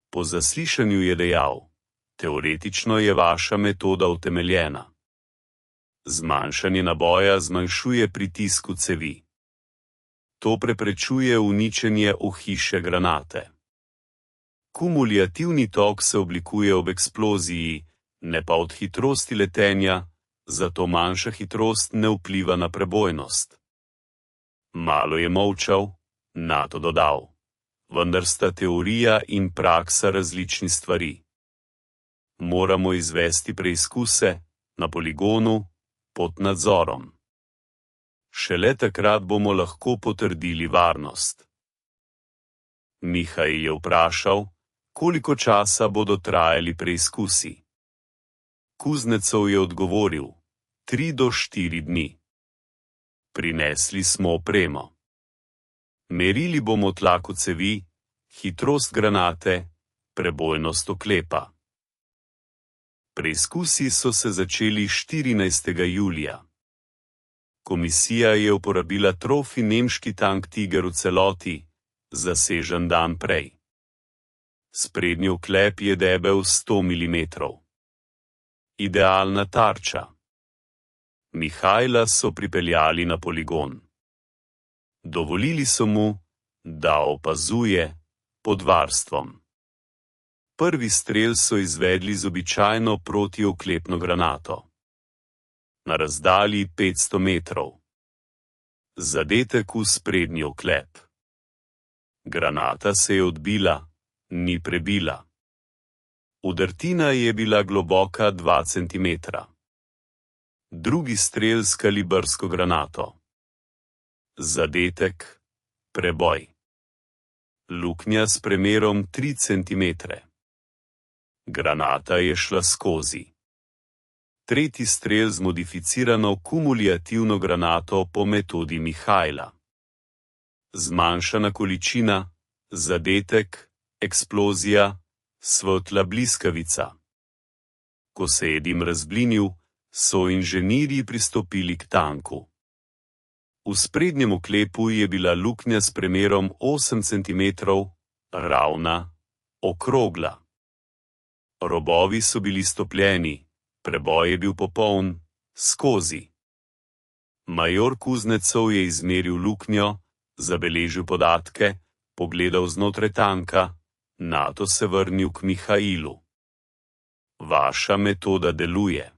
Po zaslišanju je dejal, teoretično je vaša metoda utemeljena. Zmanjšanje naboja zmanjšuje pritisk v cevi. To preprečuje uničenje ohišja granate. Kumulativni tok se oblikuje ob eksploziji, ne pa od hitrosti letenja, zato manjša hitrost ne vpliva na prebojnost. Malo je molčal, nato dodal, vendar sta teorija in praksa različni stvari. Moramo izvesti preizkuse, na poligonu, pod nadzorom. Šele takrat bomo lahko potrdili varnost. Mihail je vprašal, koliko časa bodo trajali preizkusi. Kuznecov je odgovoril, 3 do 4 dni. Prinesli smo opremo. Merili bomo tlak v cevi, hitrost granate, prebojnost oklepa. Preizkusi so se začeli 14. julija. Komisija je uporabila trofi nemški tank Tiger v celoti, zasežen dan prej. Sprednji oklep je debel 100 mm. Idealna tarča. Mihajla so pripeljali na poligon. Dovolili so mu, da opazuje pod varstvom. Prvi strel so izvedli z običajno protioklepno granato. Na razdalji 500 metrov. Zadetek v sprednji oklep. Granata se je odbila, ni prebila. Udrtina je bila globoka 2 centimetra. Drugi strel s kalibrsko granato. Zadetek, preboj. Luknja s premerom 3 centimetre. Granata je šla skozi. Tretji strel z modificirano kumulativno granato po metodi Mihajla. Zmanjšana količina, zadetek, eksplozija, svetla bliskavica. Ko se je dim razblinil, so inženirji pristopili k tanku. V sprednjem oklepu je bila luknja s premerom 8 cm, ravna, okrogla. Robovi so bili stopljeni, preboj je bil popoln, skozi. Major Kuznecov je izmeril luknjo, zabeležil podatke, pogledal znotraj tanka, nato se vrnil k Mihajlu. Vaša metoda deluje.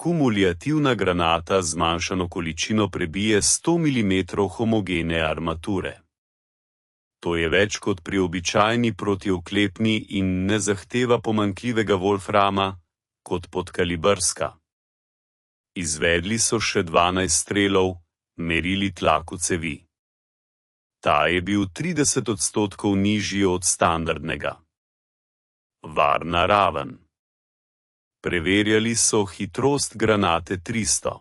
Kumulativna granata z zmanjšano količino prebije 100 mm homogene armature. To je več kot pri običajni protioklepni in ne zahteva pomanjkljivega wolframa, kot podkalibrska. Izvedli so še 12 strelov, merili tlak v cevi. Ta je bil 30% nižji od standardnega. Varna raven. Preverjali so hitrost granate 300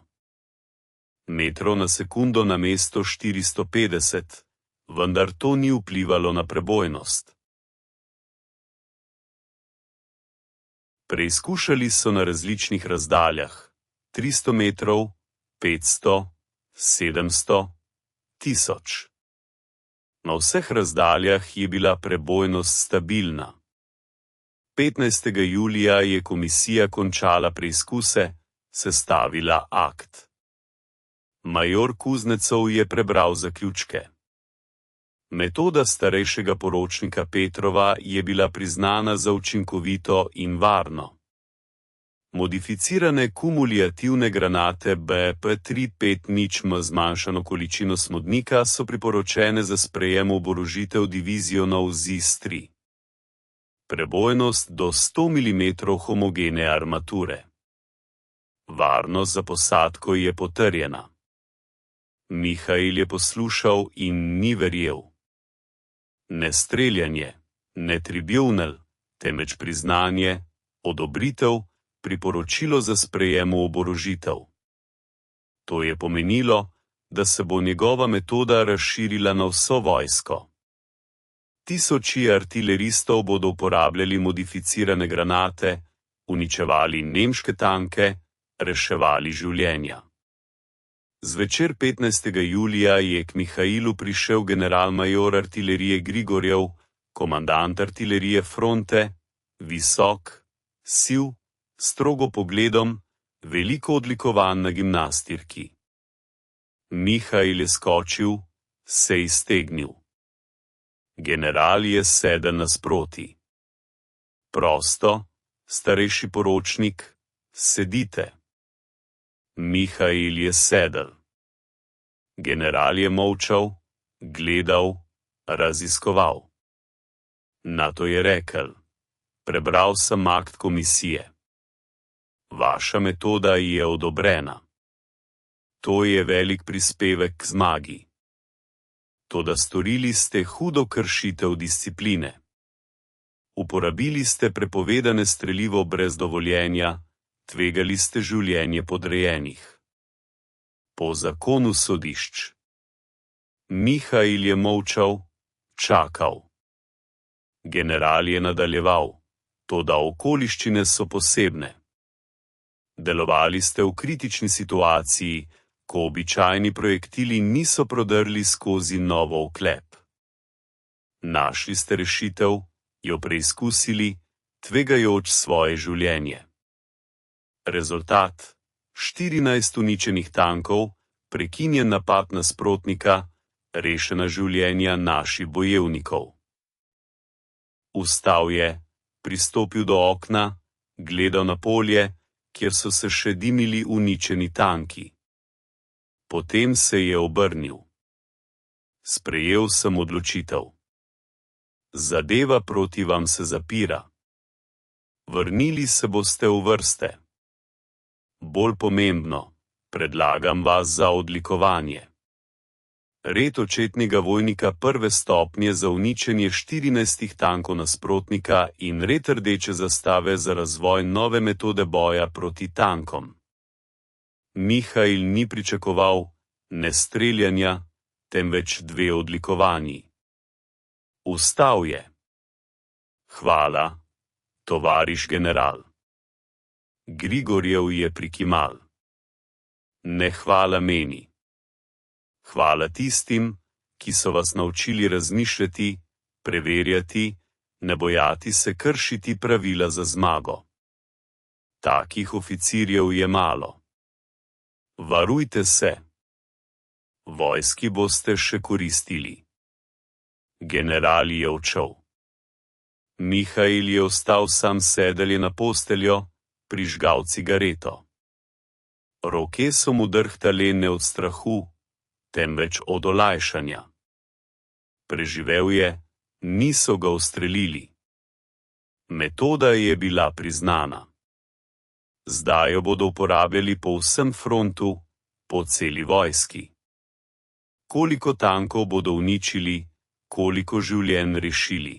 metrov na sekundo namesto 450, vendar to ni vplivalo na prebojnost. Preizkušali so na različnih razdaljah, 300 metrov, 500, 700, 1000. Na vseh razdaljah je bila prebojnost stabilna. 15. julija je komisija končala preizkuse, sestavila akt. Major Kuznecov je prebral zaključke. Metoda starejšega poročnika Petrova je bila priznana za učinkovito in varno. Modificirane kumulativne granate BP350M z zmanjšano količino smodnika so priporočene za sprejem oborožitev divizionov ZIS-3. Prebojnost do 100 mm homogene armature. Varnost za posadko je potrjena. Mihajl je poslušal in ni verjel. Ne streljanje, ne tribunal, temveč priznanje, odobritev, priporočilo za sprejem oborožitev. To je pomenilo, da se bo njegova metoda razširila na vso vojsko. Tisoči artileristov bodo uporabljali modificirane granate, uničevali nemške tanke, reševali življenja. Zvečer 15. julija je k Mihajlu prišel generalmajor artilerije Grigorjev, komandant artilerije fronte, visok, siv, strogo pogledom, veliko odlikovan na gimnastirki. Mihajl je skočil, se iztegnil. General je sedel nasproti. Prosto, starejši poročnik, sedite. Mihajl je sedel. General je molčal, gledal, raziskoval. Nato je rekel: prebral sem akt komisije. Vaša metoda je odobrena. To je velik prispevek k zmagi. Toda storili ste hudo kršitev discipline. Uporabili ste prepovedane strelivo brez dovoljenja, tvegali ste življenje podrejenih. Po zakonu sodišč. Mihajl je molčal, čakal. General je nadaljeval, toda okoliščine so posebne. Delovali ste v kritični situaciji, ko običajni projektili niso prodrli skozi novo oklep. Našli ste rešitev, jo preizkusili, tvegajoč svoje življenje. Rezultat: 14 uničenih tankov, prekinjen napad nasprotnika, rešena življenja naših bojevnikov. Vstal je, pristopil do okna, gledal na polje, kjer so se še dimili uničeni tanki. Potem se je obrnil. Sprejel sem odločitev. Zadeva proti vam se zapira. Vrnili se boste v vrste. Bolj pomembno, predlagam vas za odlikovanje. Red očetnega vojnika prve stopnje za uničenje 14 tankov nasprotnika in red rdeče zastave za razvoj nove metode boja proti tankom. Mihail ni pričakoval ne streljanja, temveč 2 odlikovanji. Vstal je. Hvala, tovariš general. Grigorjev je prikimal. Ne hvala meni. Hvala tistim, ki so vas naučili razmišljati, preverjati, ne bojati se kršiti pravila za zmago. Takih oficirjev je malo. Varujte se. Vojski boste še koristili. General je odšel. Mihail je ostal sam sedel je na posteljo, prižgal cigareto. Roke so mu drhtale ne od strahu, temveč od olajšanja. Preživel je, niso ga ustrelili. Metoda je bila priznana. Zdaj jo bodo uporabljali po vsem frontu, po celi vojski. Koliko tankov bodo uničili, koliko življenj rešili.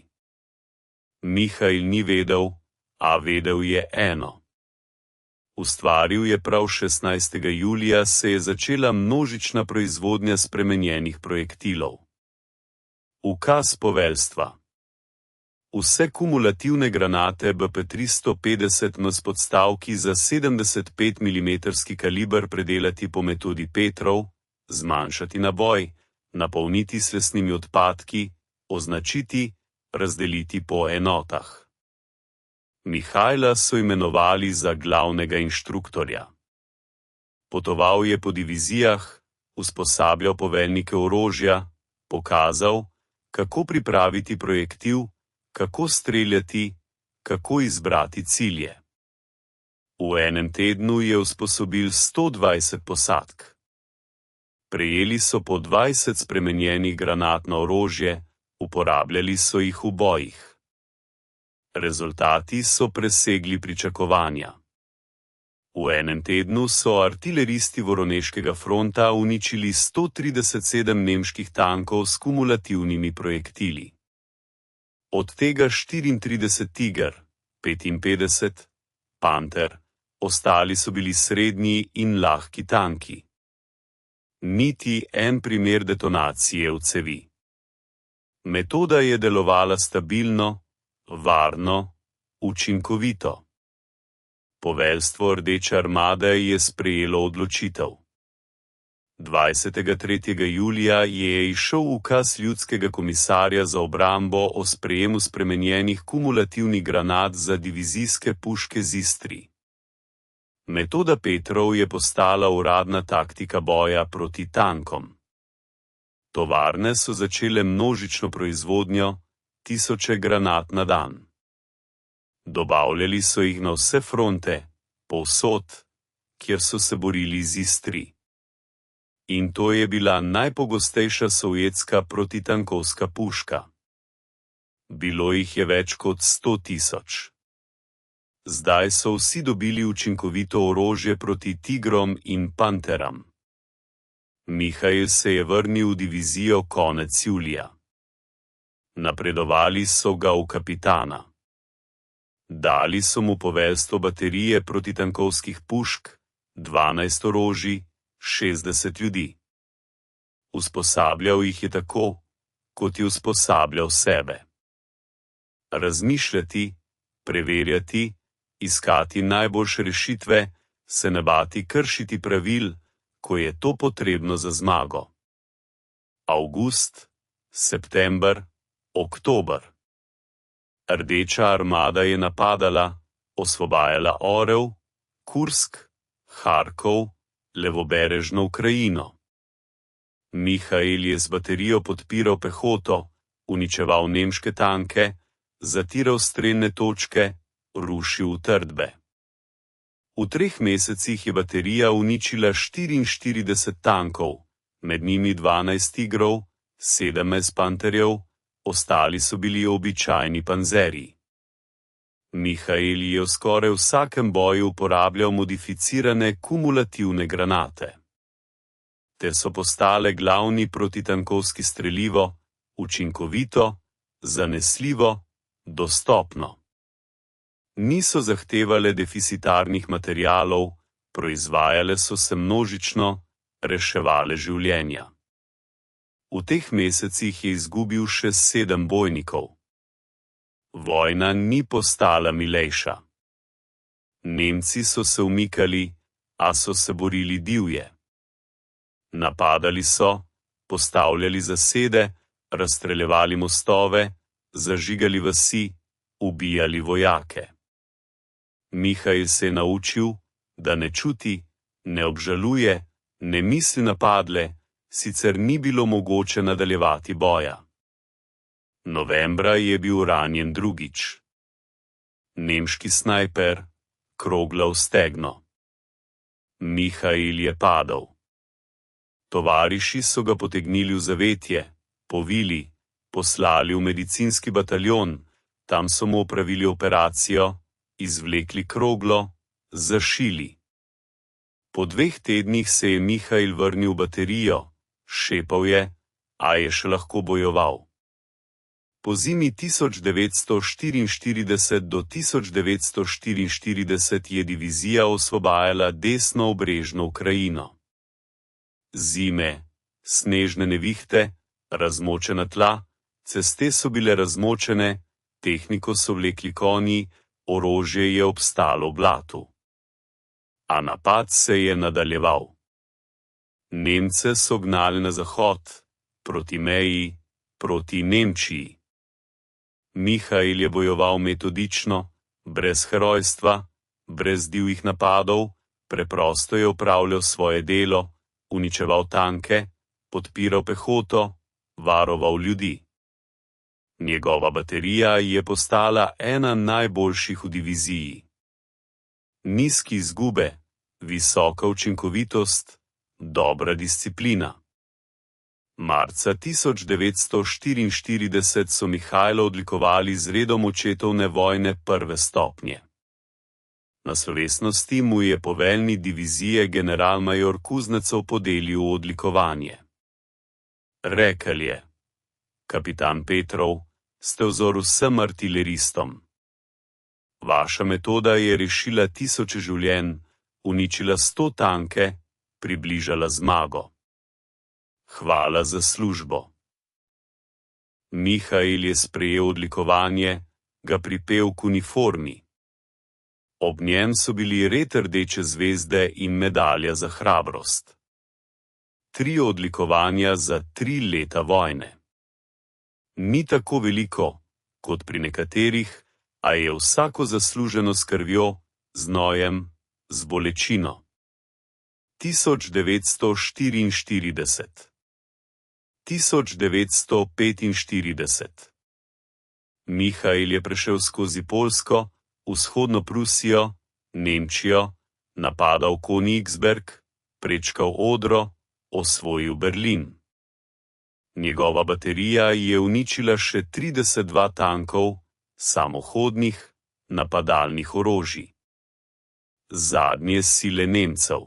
Mihail ni vedel, a vedel je eno. Ustvaril je prav 16. julija se je začela množična proizvodnja spremenjenih projektilov. Ukaz poveljstva. Vse kumulativne granate BP-350M s podstavki za 75 mm kaliber predelati po metodi Petrov, zmanjšati naboj, napolniti s lesnimi odpadki, označiti, razdeliti po enotah. Mihaila so imenovali za glavnega inštruktorja. Potoval je po divizijah, usposabljal poveljnike orožja, pokazal, kako pripraviti projektil, kako streljati, kako izbrati cilje. V enem tednu je usposobil 120 posadk. Prejeli so po 20 spremenjenih granat na orožje, uporabljali so jih v bojih. Rezultati so presegli pričakovanja. V enem tednu so artileristi Voroneškega fronta uničili 137 nemških tankov s kumulativnimi projektili. Od tega 34 Tiger, 55 Panter, ostali so bili srednji in lahki tanki. Niti en primer detonacije v cevi. Metoda je delovala stabilno, varno, učinkovito. Poveljstvo Rdeče armade je sprejelo odločitev. 23. julija je izšel ukaz ljudskega komisarja za obrambo o sprejemu spremenjenih kumulativnih granat za divizijske puške z Istri. Metoda Petrov je postala uradna taktika boja proti tankom. Tovarne so začele množično proizvodnjo, tisoče granat na dan. Dobavljali so jih na vse fronte, povsod, kjer so se borili z Istri. In to je bila najpogostejša sovjetska protitankovska puška. Bilo jih je več kot 100 000. Zdaj so vsi dobili učinkovito orožje proti tigrom in panteram. Mihail se je vrnil v divizijo konec julija. Napredovali so ga v kapitana. Dali so mu poveljstvo baterije protitankovskih pušk, 12 orožij, 60 ljudi. Usposabljal jih je tako, kot je usposabljal sebe. Razmišljati, preverjati, iskati najboljše rešitve, se ne bati kršiti pravil, ko je to potrebno za zmago. Avgust, september, oktober. Rdeča armada je napadala, osvobajala Orel, Kursk, Harkov, levoberežno Ukrajino. Mihail je z baterijo podpiral pehoto, uničeval nemške tanke, zatiral strelne točke, rušil utrdbe. V 3 mesecih je baterija uničila 44 tankov, med njimi 12 tigrov, 17 panterjev, ostali so bili običajni panzerji. Mihail je v skoraj vsakem boju uporabljal modificirane kumulativne granate. Te so postale glavni protitankovski strelivo, učinkovito, zanesljivo, dostopno. Niso zahtevale deficitarnih materialov, proizvajale so se množično, reševale življenja. V teh mesecih je izgubil še 7 bojnikov. Vojna ni postala milejša. Nemci so se umikali, a so se borili divje. Napadali so, postavljali zasede, razstreljevali mostove, zažigali vasi, ubijali vojake. Mihail se je naučil, da ne čuti, ne obžaluje, ne misli na padle, sicer ni bilo mogoče nadaljevati boja. Novembra je bil ranjen drugič. Nemški snajper, krogla v stegno. Mihail je padel. Tovariši so ga potegnili v zavetje, povili, poslali v medicinski bataljon, tam so mu opravili operacijo, izvlekli kroglo, zašili. Po 2 tednih se je Mihail vrnil v baterijo, šepal je, a je še lahko bojeval. Po zimi 1944 do 1944 je divizija osvobajala desno obrežno Ukrajino. Zime, snežne nevihte, razmočena tla, ceste so bile razmočene, tehniko so vlekli konji, orožje je obstalo v blatu. A napad se je nadaljeval. Nemce so gnali na zahod, proti meji, proti Nemčiji. Mihail je bojeval metodično, brez herojstva, brez divjih napadov, preprosto je opravljal svoje delo, uničeval tanke, podpiral pehoto, varoval ljudi. Njegova baterija je postala ena najboljših v diviziji. Nizki izgube, visoka učinkovitost, dobra disciplina. Marca 1944 so Mihaila odlikovali z redom očetovne vojne 1. stopnje. Na slovesnosti mu je poveljnik divizije generalmajor Kuznecov podelil odlikovanje. Rekel je: kapitan Petrov, ste vzor vsem artileristom. Vaša metoda je rešila tisoče življenj, uničila 100 tanke, približala zmago. Hvala za službo. Mihail je sprejel odlikovanje, ga pripel k uniformi. Ob njem so bili red rdeče zvezde in medalja za hrabrost. 3 odlikovanja za 3 leta vojne. Ni tako veliko, kot pri nekaterih, a je vsako zasluženo s krvjo, znojem, z bolečino. 1944 1945 Mihail je prešel skozi Poljsko, vzhodno Prusijo, Nemčijo, napadal Königsberg, prečkal Odro, osvojil Berlin. Njegova baterija je uničila še 32 tankov, samohodnih, napadalnih orožij. Zadnje sile Nemcev.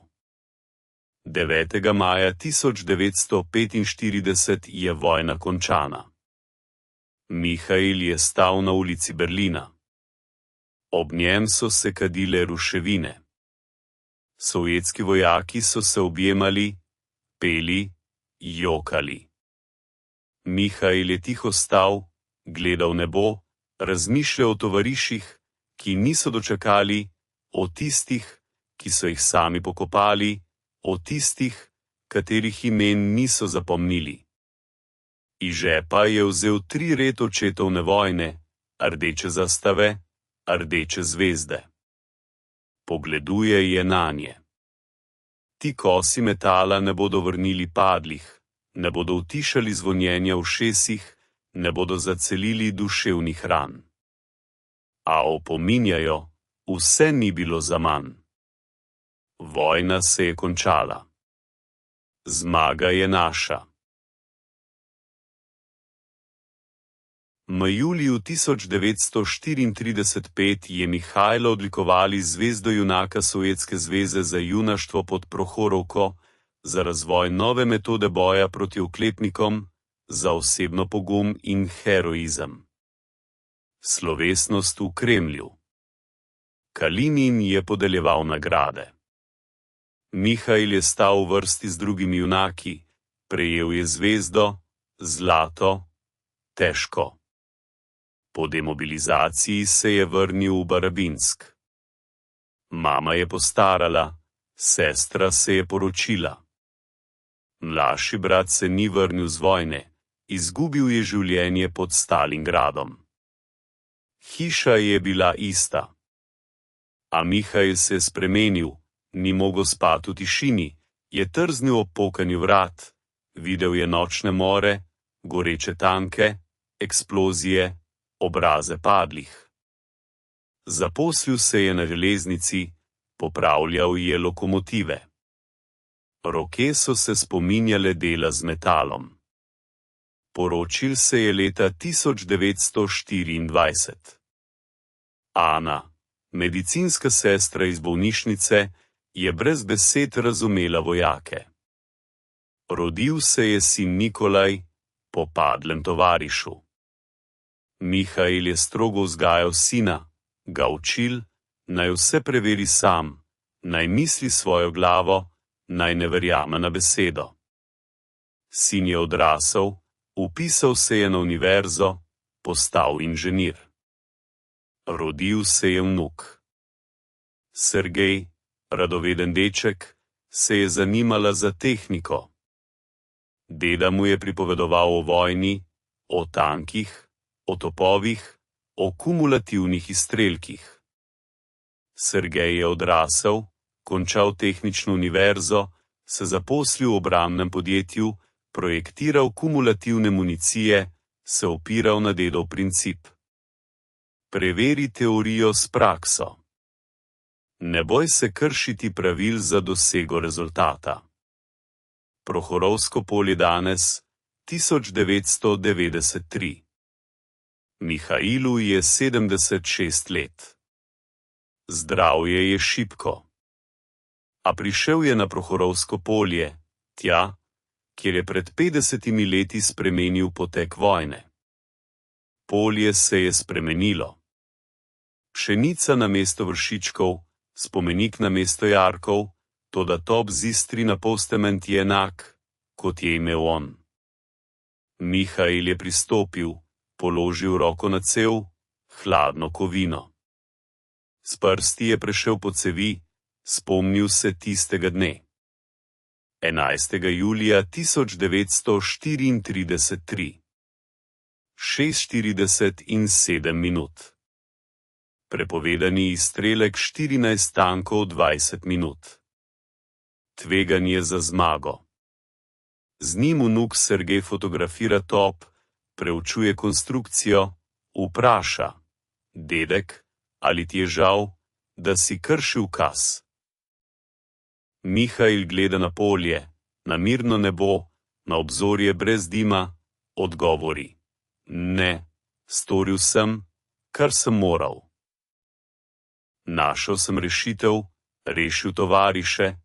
9. maja 1945 je vojna končana. Mihail je stal na ulici Berlina. Ob njem so se kadile ruševine. Sovjetski vojaki so se objemali, peli, jokali. Mihail je tiho stal, gledal nebo, razmišljal o tovariših, ki niso dočakali, o tistih, ki so jih sami pokopali, o tistih, katerih imen niso zapomnili. Iz žepa je vzel 3 red očetovne vojne, rdeče zastave, rdeče zvezde. Pogleduje je nanje. Ti kosi metala ne bodo vrnili padlih, ne bodo utišali zvonjenja v ušesih, ne bodo zacelili duševnih ran. A opominjajo, vse ni bilo zaman. Vojna se je končala. Zmaga je naša. V juliju 1934 je Mihajla odlikovali zvezdo junaka Sovjetske zveze za junaštvo pod Prohorovko, za razvoj nove metode boja proti oklepnikom, za osebno pogum in heroizem. Slovesnost v Kremlju. Kalinin je podeljeval nagrade. Mihajl je stal v vrsti z drugimi junaki, prejel je zvezdo, zlato, težko. Po demobilizaciji se je vrnil v Barabinsk. Mama je postarala, sestra se je poročila. Mlajši brat se ni vrnil z vojne, izgubil je življenje pod Stalingradom. Hiša je bila ista. A Mihajl se je spremenil, ni mogel spati v tišini, je trznil ob pokanju vrat, videl je nočne more, goreče tanke, eksplozije, obraze padlih. Zaposlil se je na železnici, popravljal je lokomotive. Roke so se spominjale dela z metalom. Poročil se je leta 1924. Ana, medicinska sestra iz bolnišnice, je brez besed razumela vojake. Rodil se je sin Nikolaj, po padlem tovarišu. Mihajl je strogo vzgajal sina, ga učil, naj vse preveri sam, naj misli svojo glavo, naj ne verjame na besedo. Sin je odrasel, vpisal se je na univerzo, postal inženir. Rodil se je vnuk. Sergej, radoveden deček, se je zanimala za tehniko. Deda mu je pripovedoval o vojni, o tankih, o topovih, o kumulativnih izstrelkih. Sergej je odrasel, končal tehnično univerzo, se zaposlil v obrambnem podjetju, projektiral kumulativne municije, se opiral na dedov princip. Preveri teorijo s prakso. Ne boj se kršiti pravil za dosego rezultata. Prohorovsko polje danes, 1993. Mihajlu je 76 let. Zdravje je šibko. A prišel je na Prohorovsko polje, tja, kjer je pred 50 leti spremenil potek vojne. Polje se je spremenilo. Pšenica namesto vršičkov, spomenik namesto jarkov, toda top z Istrina postament je enak, kot je imel on. Mihajl je pristopil, položil roko na cev, hladno kovino. S prsti je prešel po cevi, spomnil se tistega dne. 11. julija 1934. 6:40 in 7 minut. Prepovedani izstrelek 14 tankov 20 minut. Tveganje za zmago. Z njim vnuk Sergej fotografira top, preučuje konstrukcijo, vpraša: dedek, ali ti je žal, da si kršil ukaz? Mihajl gleda na polje, na mirno nebo, na obzorje brez dima, odgovori: ne, storil sem, kar sem moral. Našel sem rešitev, rešil tovariše,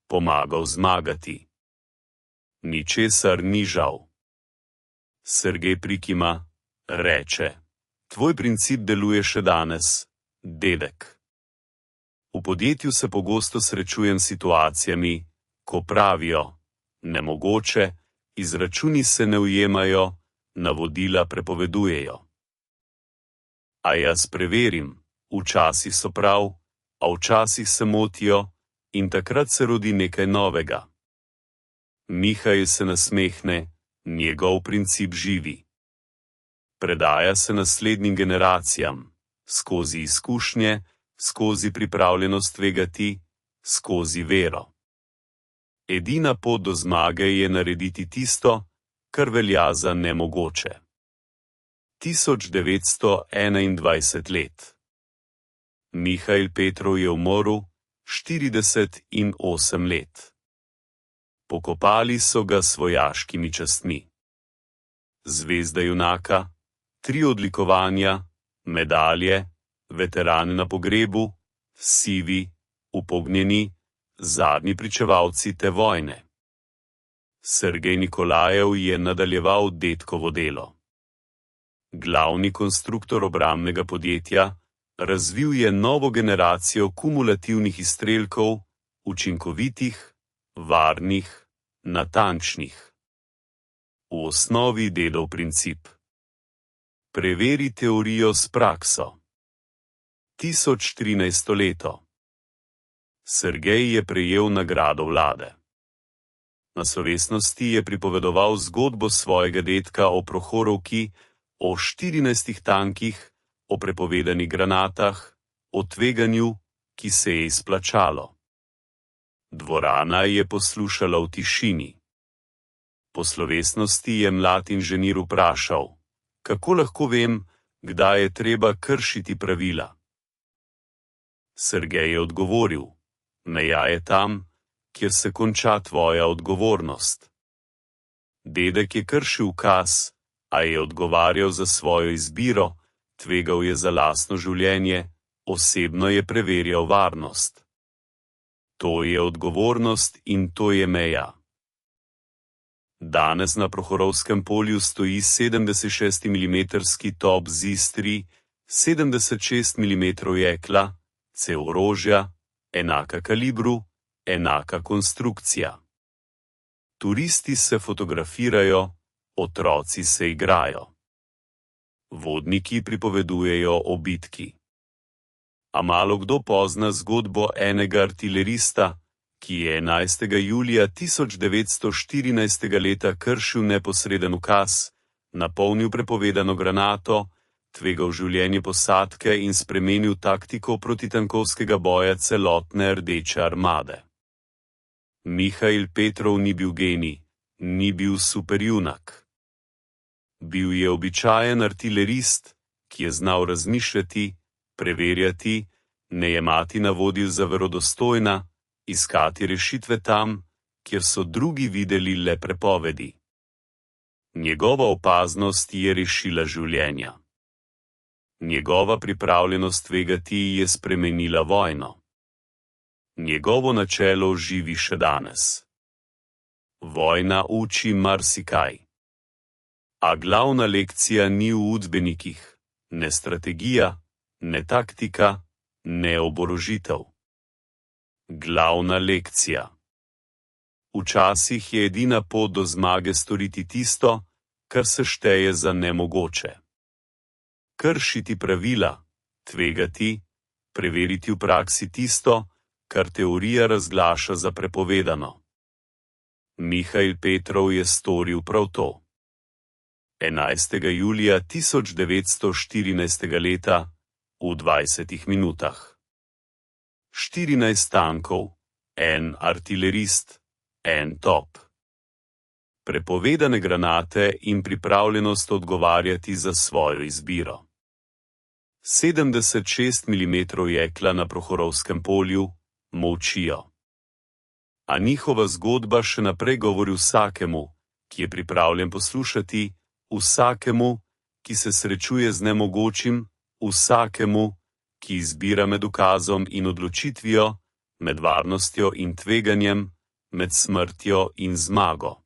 pomagal zmagati. Ničesar ni žal. Sergej prikima, reče: tvoj princip deluje še danes, dedek. V podjetju se pogosto srečujem s situacijami, ko pravijo: nemogoče, izračuni se ne ujemajo, navodila prepovedujejo. A jaz preverim, včasih so prav, a včasih se motijo, in takrat se rodi nekaj novega. Mihajl se nasmehne, njegov princip živi. Predaja se naslednjim generacijam, skozi izkušnje, skozi pripravljenost tvegati, skozi vero. Edina pot do zmage je narediti tisto, kar velja za nemogoče. 1921 let. Mihail Petrov je umrl, 48 let. Pokopali so ga s vojaškimi častmi. Zvezda junaka, 3 odlikovanja, medalje, veteran na pogrebu, sivi, upognjeni, zadnji pričevalci te vojne. Sergej Nikolajev je nadaljeval dedkovo delo. Glavni konstruktor obrambnega podjetja, razvil je novo generacijo kumulativnih izstrelkov, učinkovitih, varnih, natančnih. V osnovi delov princip. Preveri teorijo s prakso. 1013. leto. Sergej je prejel nagrado vlade. Na slovesnosti je pripovedoval zgodbo svojega dedka o Prohorovki, o 14 tankih, o prepovedanih granatah, o tveganju, ki se je izplačalo. Dvorana je poslušala v tišini. Po slovesnosti je mlad inženir vprašal, kako lahko vem, kdaj je treba kršiti pravila. Sergej je odgovoril, meja je tam, kjer se konča tvoja odgovornost. Dedek je kršil ukaz, a je odgovarjal za svojo izbiro, tvegal je za lastno življenje, osebno je preverjal varnost. To je odgovornost in to je meja. Danes na Prohorovskem polju stoji 76 mm top ZIS-3, 76 mm jekla, cev orožja, enaka kalibru, enaka konstrukcija. Turisti se fotografirajo, otroci se igrajo. Vodniki pripovedujejo o bitki. A malo kdo pozna zgodbo enega artilerista, ki je 11. julija 1914. leta kršil neposreden ukaz, napolnil prepovedano granato, tvegal življenje posadke in spremenil taktiko protitankovskega boja celotne Rdeče armade. Mihail Petrov ni bil genij, ni bil superjunak. Bil je običajen artilerist, ki je znal razmišljati, preverjati, ne jemati navodil za verodostojna, iskati rešitve tam, kjer so drugi videli le prepovedi. Njegova opaznost je rešila življenja. Njegova pripravljenost tvegati je spremenila vojno. Njegovo načelo živi še danes. Vojna uči marsikaj. A glavna lekcija ni v učbenikih, ne strategija, ne taktika, ne oborožitev. Glavna lekcija. Včasih je edina pot do zmage storiti tisto, kar se šteje za nemogoče. Kršiti pravila, tvegati, preveriti v praksi tisto, kar teorija razglaša za prepovedano. Mihail Petrov je storil prav to. 11. julija 1914. leta, v 20 minutah. 14 tankov, en artilerist, en top. Prepovedane granate in pripravljenost odgovarjati za svojo izbiro. 76 mm jekla na Prohorovskem polju, molčijo. A njihova zgodba še naprej govori vsakemu, ki je pripravljen poslušati, vsakemu, ki se srečuje z nemogočim, vsakemu, ki izbira med ukazom in odločitvijo, med varnostjo in tveganjem, med smrtjo in zmago.